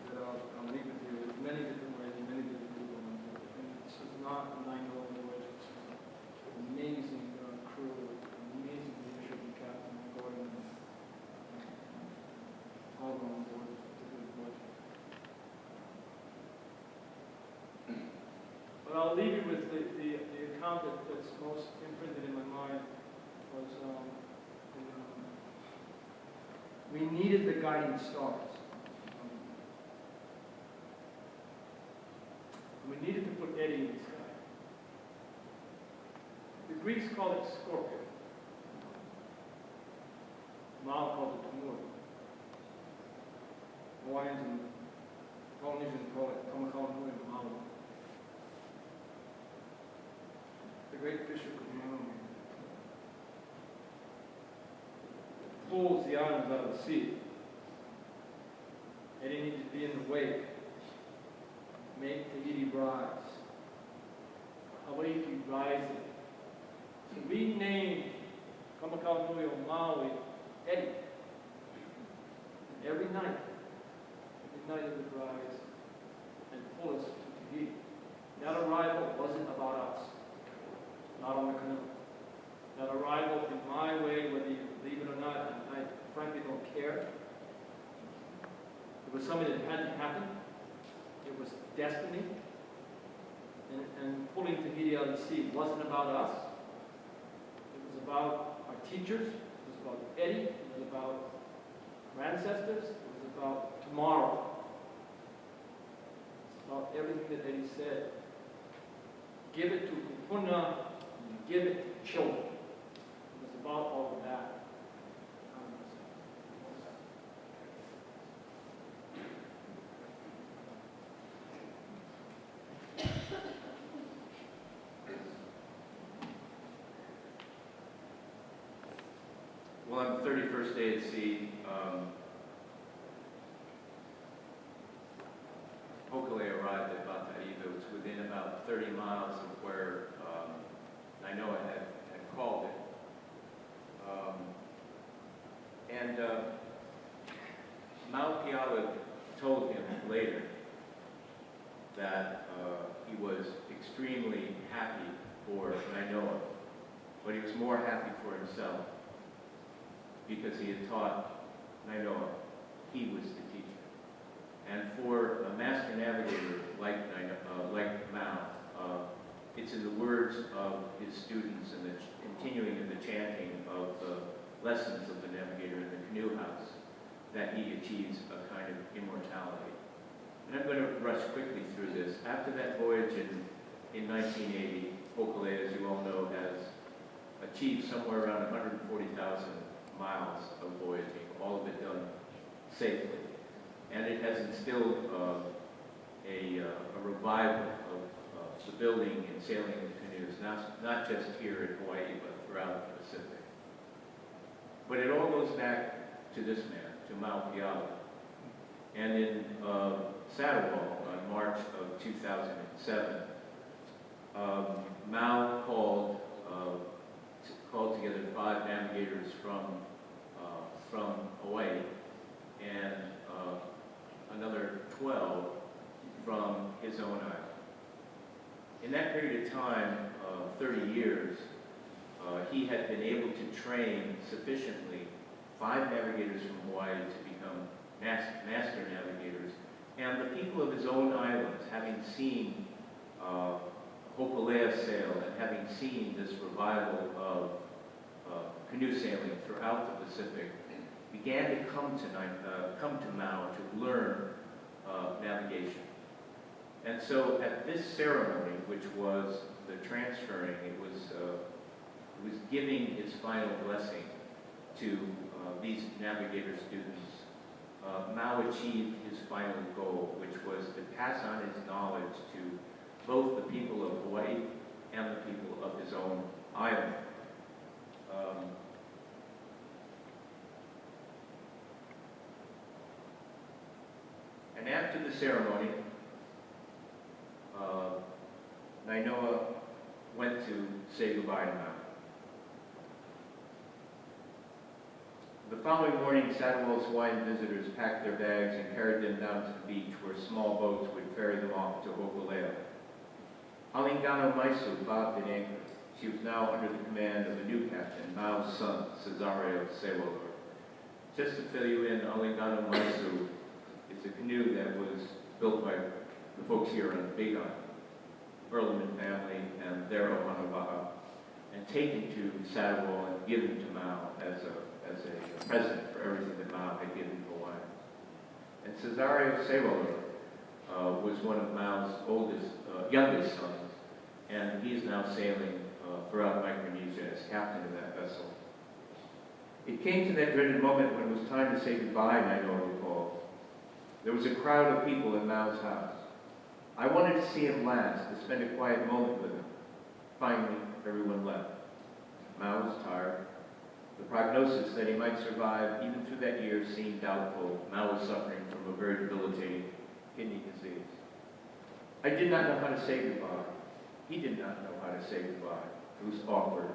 S3: that I'll leave with you is many different ways, many different people. And this is not a Nainoa voyage. It's an amazing crew, amazing leadership and Captain Gordon. All on board. It's a good voyage. But I'll leave you with the account that's most imprinted in my mind was we needed the guiding stars. We needed to put Eddie in the sky. The Greeks call it Scorpio. Mau called it Tumur. Hawaiians and Polynesians call it Kamakawanui and Mau. The great fisher Kumaunu pulls the islands out of the sea. Eddie needed to be in the wake. Make Tahiti rise. Hawaii rising. So we named Kamakawanui or Maui Eddie. And every night it would rise and pull us to Tahiti. That arrival wasn't about us, not on the canoe. That arrival in my way, whether you believe it or not, and I frankly don't care. It was something that had to happen. It was destiny. And pulling Tahiti out of the sea wasn't about us. It was about our teachers. It was about Eddie. It was about our ancestors. It was about tomorrow. It's about everything that Eddie said. Give it to Kupuna, and give it to children. It was about all of that.
S2: Well, on the 31st day at sea, Hōkūleʻa arrived at Bataiva. It was within about 30 miles of where Nainoa had called it. Mau Piailug told him later that he was extremely happy for Nainoa, but he was more happy for himself. because he had taught Nainoa. He was the teacher. And for a master navigator like Mau, it's in the words of his students and the continuing in the chanting of the lessons of the navigator in the canoe house that he achieves a kind of immortality. And I'm going to rush quickly through this. After that voyage in 1980, Hōkūleʻa, as you all know, has achieved somewhere around 140,000 miles of voyaging, all of it done safely. And it has instilled a revival of the building and sailing of canoes, not just here in Hawaii, but throughout the Pacific. But it all goes back to this man, to Mau Piailug. And in Saddlewall, on March of 2007, Mau called together 5 navigators from Hawaii and another 12 from his own island. In that period of time, 30 years, he had been able to train sufficiently 5 navigators from Hawaii to become master navigators. And the people of his own islands, having seen Hōkūleʻa sail and having seen this revival of canoe sailing throughout the Pacific, began to come to Mau to learn navigation. And so at this ceremony, which was the transferring, it was giving his final blessing to these navigator students. Mau achieved his final goal, which was to pass on his knowledge to both the people of Hawaii and the people of his own island. And after the ceremony, Nainoa went to say goodbye to Mau. The following morning, Saddlewall's Hawaiian visitors packed their bags and carried them down to the beach where small boats would ferry them off to Hōkūleʻa. Alingano Maisu bobbed at anchor. She was now under the command of a new captain, Mau's son, Cesario Sewolor. Just to fill you in, Alingano Maisu is a canoe that was built by the folks here on the Big Island, Burleman family and their Ohana and taken to Saddlewall and given to Mau as a present for everything that Mau had given Hawaii. And Cesario Sewolor was one of Mau's youngest sons, and he is now sailing throughout Micronesia as captain of that vessel. It came to that dreaded moment when it was time to say goodbye, Nainoa recalled. There was a crowd of people in Mau's house. I wanted to see him last, to spend a quiet moment with him. Finally, everyone left. Mau was tired. The prognosis that he might survive even through that year seemed doubtful. Mau was suffering from a very debilitating kidney disease. I did not know how to say goodbye. He did not know how to say goodbye. It was awkward.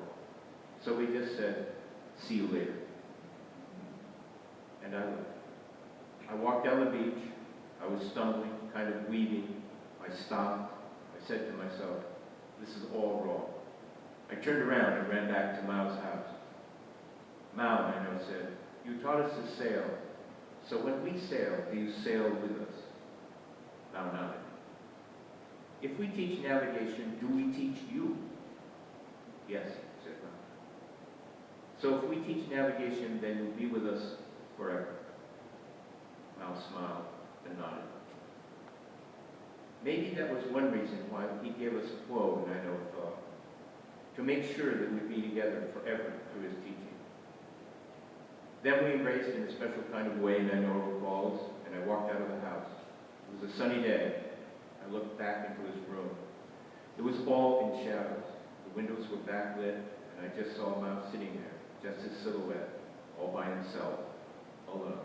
S2: So we just said, see you later. And I left. I walked down the beach. I was stumbling, kind of weaving. I stopped. I said to myself, this is all wrong. I turned around and ran back to Mau's house. Mau, Nainoa said, you taught us to sail. So when we sail, do you sail with us? Mau nodded. If we teach navigation, do we teach you? Yes, said Mau. So if we teach navigation, then you'll be with us forever. Mau smiled and nodded. Maybe that was one reason why he gave us a quote, Nainoa thought, to make sure that we'd be together forever through his teaching. Then we embraced in a special kind of way, Nainoa recalls, and I walked out of the house. It was a sunny day. I looked back into his room. It was all in shadows. The windows were backlit, and I just saw Mau sitting there, just his silhouette, all by himself, alone.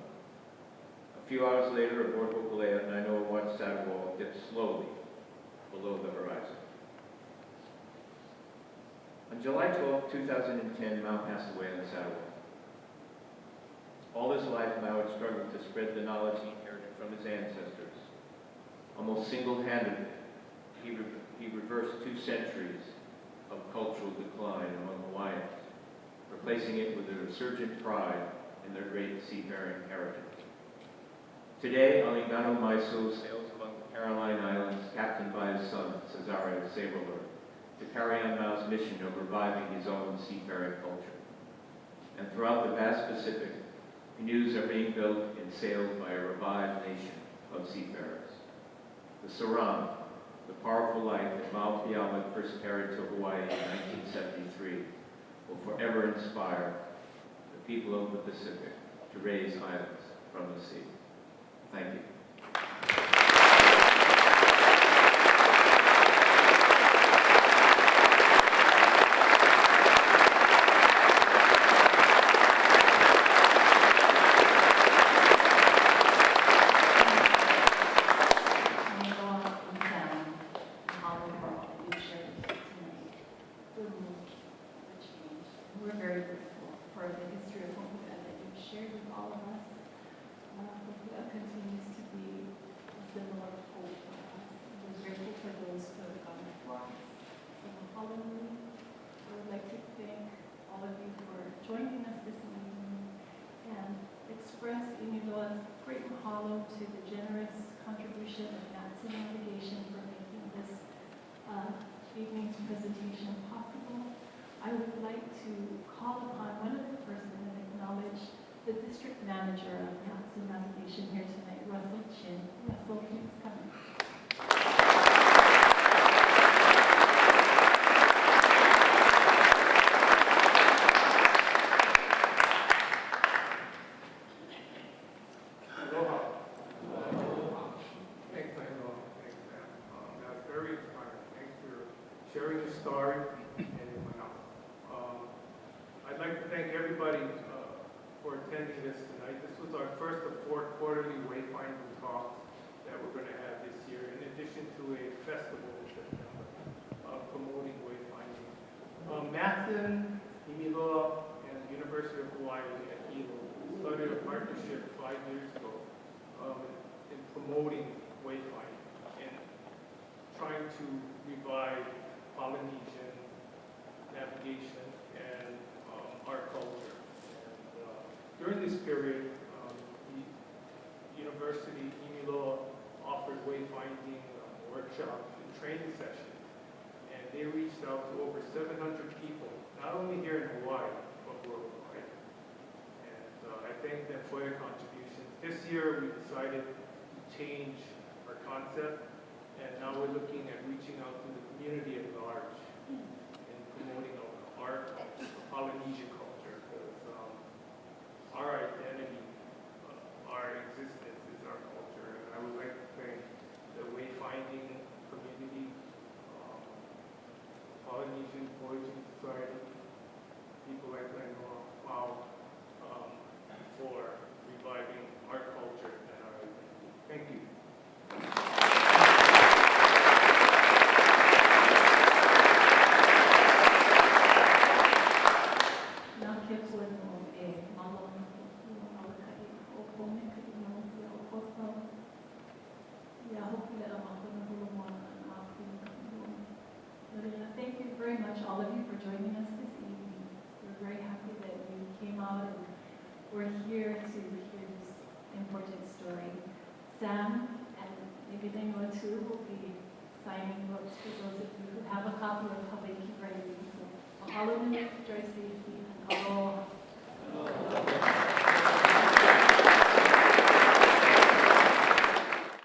S2: A few hours later, aboard Hōkūleʻa, Nainoa watched Saddlewall dip slowly below the horizon. On July 12, 2010, Mau passed away on the Saddlewall. All his life, Mau had struggled to spread the knowledge he inherited from his ancestors. Almost single-handedly, he reversed 2 centuries of cultural decline among Hawaiians, replacing it with a resurgent pride and their great seafaring heritage. Today, Alingano Maiso sails among the Caroline Islands, captained by his son, Cesario Saberler, to carry on Mau's mission of reviving his own seafaring culture. And throughout the vast Pacific, canoes are being built and sailed by a revived nation of seafarers. The Sarang, the powerful light that Mau Piailug first carried to Hawaii in 1973, will forever inspire the people of the Pacific to raise islands from the sea. Thank you.
S1: We're very grateful for the history of Hōkūleʻa that you've shared with all of us. Hōkūleʻa continues to be a symbol of hope for us. We're grateful for those who have gone before us. So mahalo nui. I would like to thank all of you for joining us this evening and express Imiloa's great mahalo to the generous contribution of NATSA Navigation for making this evening's presentation possible. I would like to call upon one of the persons and acknowledge the district manager of NATSA Navigation here tonight, Russell Chin. Russell, please come in.
S6: Aloha. Thanks, Nainoa. Thanks, Sam. That's very inspiring. Thanks for sharing your story and your manao. I'd like to thank everybody for attending this tonight. This was our first of 4 quarterly wayfinding talks that we're going to have this year, in addition to a festival in September promoting wayfinding. Mathen, Imiloa, and the University of Hawaii at Hilo started a partnership 5 years ago in promoting wayfinding and trying to revive Polynesian navigation and our culture. And during this period, the University, Imiloa, offered wayfinding workshops and training sessions, and they reached out to over 700 people, not only here in Hawaii, but worldwide. And I thank them for their contributions. This year, we decided to change our concept, and now we're looking at reaching out to the community at large and promoting our Polynesian culture, because our identity, our existence is our culture. And I would like to thank the wayfinding community, Polynesian Voyaging Society, people like Nainoa, Mau, for reviving our culture and our identity. Thank you.
S1: Thank you very much, all of you, for joining us this evening. We're very happy that you came out and we're here to hear this important story. Sam and maybe Nainoa too will be signing books for those of you who have a copy of Hawaii Rising. So, mahalo nui, drive safety, and aloha.